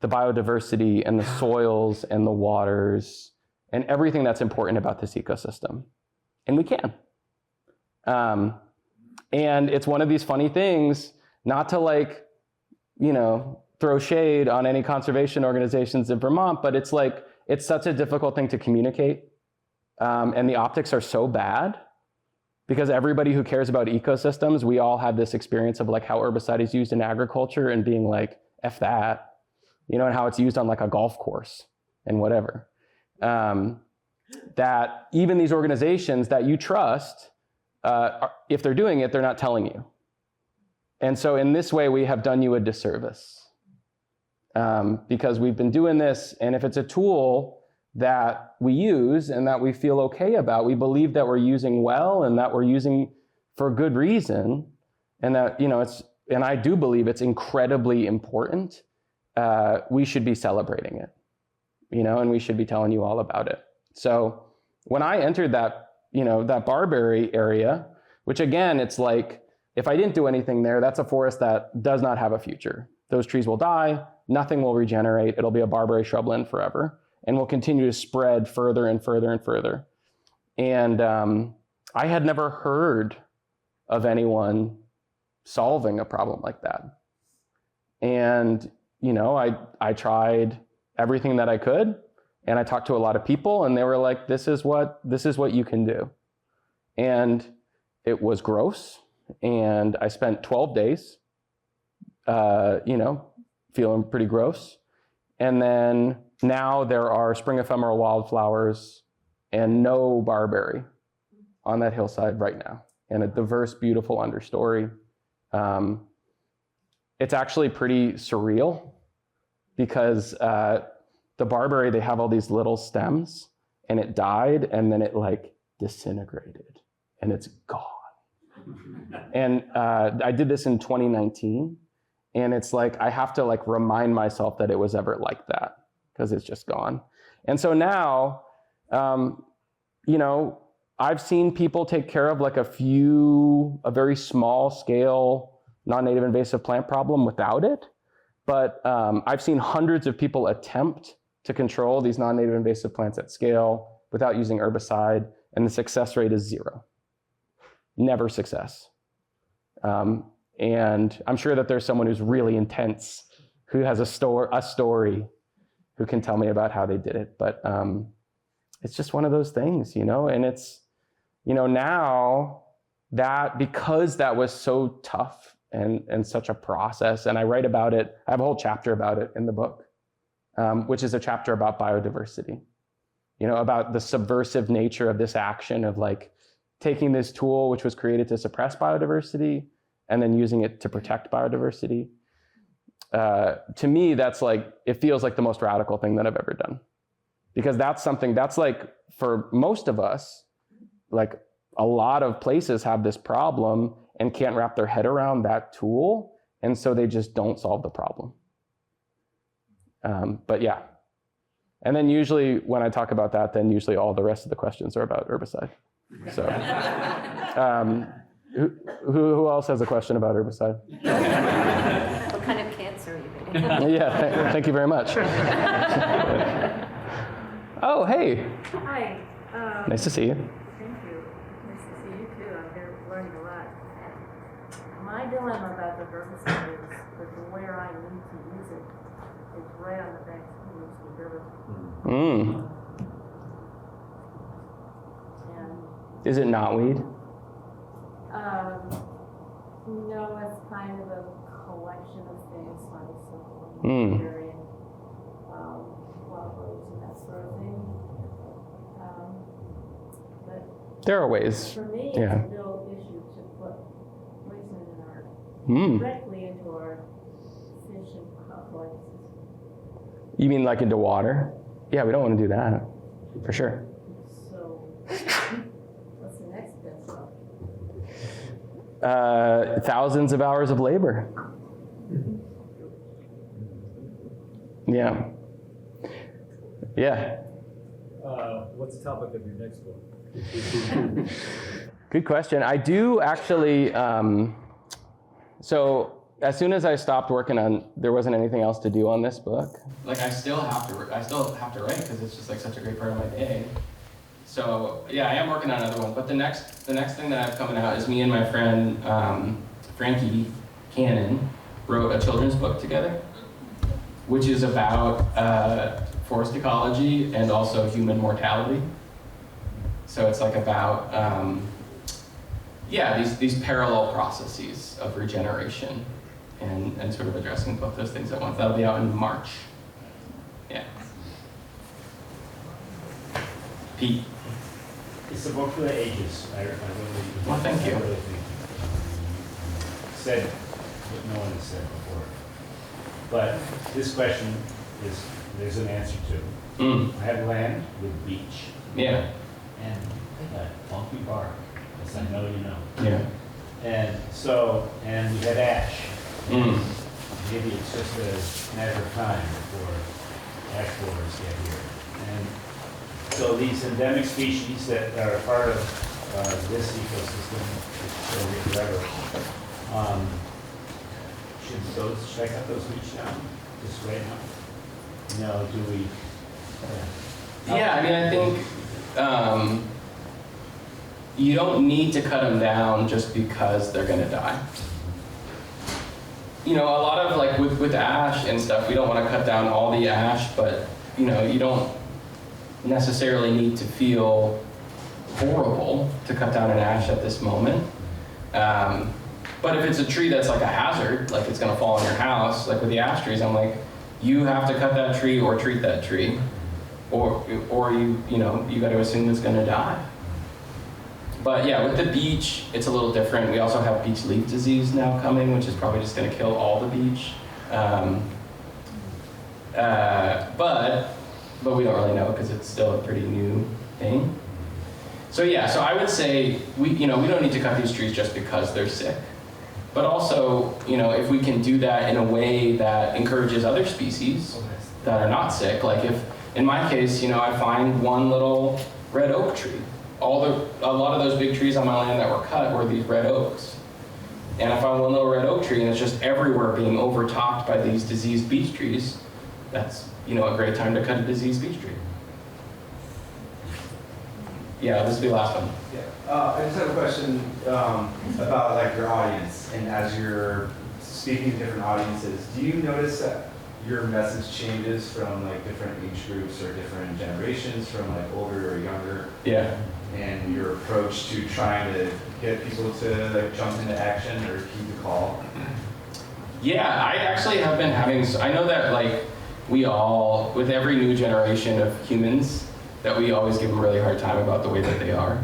Speaker 2: the biodiversity and the soils and the waters and everything that's important about this ecosystem? And we can. And it's one of these funny things, not to like, throw shade on any conservation organizations in Vermont, but it's like, it's such a difficult thing to communicate. And the optics are so bad because everybody who cares about ecosystems, we all have this experience of like how herbicide is used in agriculture and being like, F that, and how it's used on like a golf course and whatever. And that even these organizations that you trust, if they're doing it, they're not telling you. And so in this way, we have done you a disservice because we've been doing this. And if it's a tool that we use and that we feel okay about, we believe that we're using well and that we're using for good reason, and that, and I do believe it's incredibly important, we should be celebrating it, and we should be telling you all about it. So when I entered that, that barberry area, which again, it's like, if I didn't do anything there, that's a forest that does not have a future. Those trees will die, nothing will regenerate, it'll be a barberry shrubland forever, and will continue to spread further and further and further. And I had never heard of anyone solving a problem like that. And, I tried everything that I could, and I talked to a lot of people, and they were like, this is what you can do. And it was gross. And I spent 12 days, feeling pretty gross. And then now there are spring ephemeral wildflowers and no barberry on that hillside right now, and a diverse, beautiful understory. It's actually pretty surreal because the barberry, they have all these little stems, and it died, and then it like disintegrated, and it's gone. And I did this in 2019, and it's like I have to like remind myself that it was ever like that because it's just gone. And so now, I've seen people take care of like a very small scale non-native invasive plant problem without it. But I've seen hundreds of people attempt to control these non-native invasive plants at scale without using herbicide, and the success rate is 0. Never success. And I'm sure that there's someone who's really intense, who has a story, who can tell me about how they did it. But it's just one of those things, and it's, now that, because that was so tough and such a process, and I write about it, I have a whole chapter about it in the book, which is a chapter about biodiversity, about the subversive nature of this action of like taking this tool, which was created to suppress biodiversity, and then using it to protect biodiversity. To me, that's like, it feels like the most radical thing that I've ever done. Because that's something that's like, for most of us, like a lot of places have this problem and can't wrap their head around that tool. And so they just don't solve the problem. But yeah. And then usually when I talk about that, then usually all the rest of the questions are about herbicide. So who else has a question about herbicide?
Speaker 4: What kind of cancer are you getting?
Speaker 2: Yeah, thank you very much. Oh, hey.
Speaker 3: Hi.
Speaker 2: Nice to see you.
Speaker 3: Thank you. Nice to see you too. I'm here learning a lot. My dilemma about the herbicide is that where I need to use it is right on the banks of the Mississippi River.
Speaker 2: Mm.
Speaker 3: And
Speaker 2: Is it knotweed?
Speaker 3: no, it's kind of a collection of things, honeysuckle,
Speaker 2: Mm.
Speaker 3: berry, and flowers and that sort of thing. But
Speaker 2: There are ways.
Speaker 3: for me,
Speaker 2: Yeah.
Speaker 3: it's a real issue to put poison in our,
Speaker 2: Mm.
Speaker 3: directly into our fish and complexes.
Speaker 2: You mean like into water? Yeah, we don't want to do that, for sure.
Speaker 3: So, what's the next best option?
Speaker 2: Thousands of hours of labor. Yeah. Yeah.
Speaker 5: What's the topic of your next book?
Speaker 2: Good question. I do actually, so as soon as I stopped working on, there wasn't anything else to do on this book. Like I still have to write because it's just like such a great part of my day. So yeah, I am working on another one. But the next thing that I have coming out is me and my friend Frankie Cannon wrote a children's book together, which is about forest ecology and also human mortality. So it's like about these parallel processes of regeneration and sort of addressing both those things at once. That'll be out in March. Yeah. Pete.
Speaker 6: It's a book for the ages. I really,
Speaker 2: Well, thank you.
Speaker 6: I really think said what no one has said before. But this question is, there's an answer to.
Speaker 2: Mm.
Speaker 6: I have land with beach
Speaker 2: Yeah.
Speaker 6: and a funky bark, as I know you know.
Speaker 2: Yeah.
Speaker 6: And so, and we had ash.
Speaker 2: Mm.
Speaker 6: Maybe it's just a matter of time before ash borers get here. And so these endemic species that are part of this ecosystem, which will be forever, should I cut those beach down just right now? No, do we?
Speaker 2: Yeah, I mean, I think you don't need to cut them down just because they're gonna die. You know, a lot of like with ash and stuff, we don't want to cut down all the ash, but you know, you don't necessarily need to feel horrible to cut down an ash at this moment. But if it's a tree that's like a hazard, like it's gonna fall on your house, like with the ash trees, I'm like, you have to cut that tree or treat that tree, or you know, you got to assume it's gonna die. But yeah, with the beech, it's a little different. We also have beech leaf disease now coming, which is probably just gonna kill all the beech. But we don't really know because it's still a pretty new thing. So yeah, so I would say we don't need to cut these trees just because they're sick. But also, you know, if we can do that in a way that encourages other species that are not sick, like if, in my case, you know, I find one little red oak tree. A lot of those big trees on my land that were cut were these red oaks. And I found one little red oak tree and it's just everywhere being overtopped by these diseased beech trees. That's, you know, a great time to cut a diseased beech tree. Yeah, this will be the last one.
Speaker 7: Yeah, I just have a question about like your audience, and as you're speaking to different audiences, do you notice that your message changes from like different age groups or different generations, from like older or younger?
Speaker 2: Yeah.
Speaker 7: And your approach to trying to get people to like jump into action or keep the call?
Speaker 2: Yeah, I actually have been having, I know that like we all, with every new generation of humans, that we always give them a really hard time about the way that they are.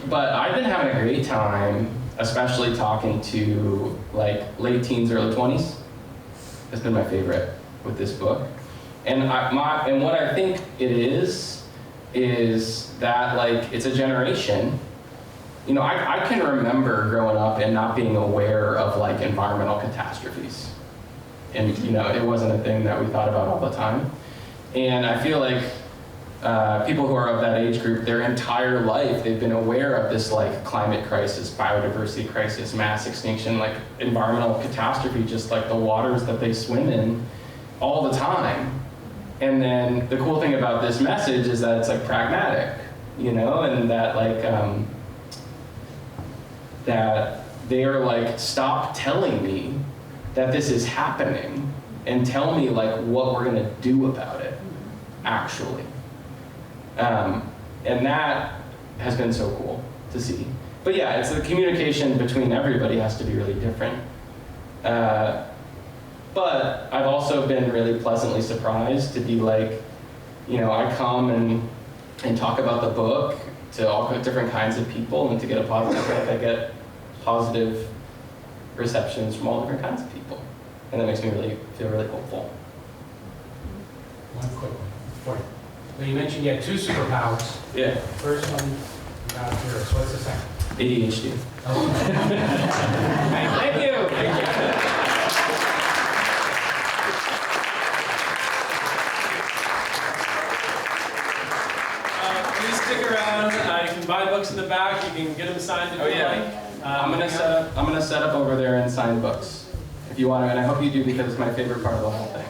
Speaker 2: But I've been having a great time, especially talking to like late teens, early 20s. That's been my favorite with this book. And what I think it is that like it's a generation. You know, I can remember growing up and not being aware of like environmental catastrophes. And you know, it wasn't a thing that we thought about all the time. And I feel like people who are of that age group, their entire life, they've been aware of this like climate crisis, biodiversity crisis, mass extinction, like environmental catastrophe, just like the waters that they swim in all the time. And then the cool thing about this message is that it's like pragmatic, you know, and that like, that they are like, stop telling me that this is happening and tell me like what we're gonna do about it, actually. And that has been so cool to see. But yeah, it's the communication between everybody has to be really different. But I've also been really pleasantly surprised to be like, you know, I come and talk about the book to all different kinds of people, and to get a positive, like I get positive receptions from all different kinds of people. And that makes me really feel really hopeful.
Speaker 8: One quick one for you. Well, you mentioned you had 2 superpowers.
Speaker 2: Yeah.
Speaker 8: First one, about yours. What's the second?
Speaker 2: ADHD.
Speaker 8: Oh. Thank you. Thank you.
Speaker 1: Please stick around. You can buy books in the back. You can get them signed if you like.
Speaker 2: I'm gonna set up over there and sign books if you want to, and I hope you do because it's my favorite part of the whole thing.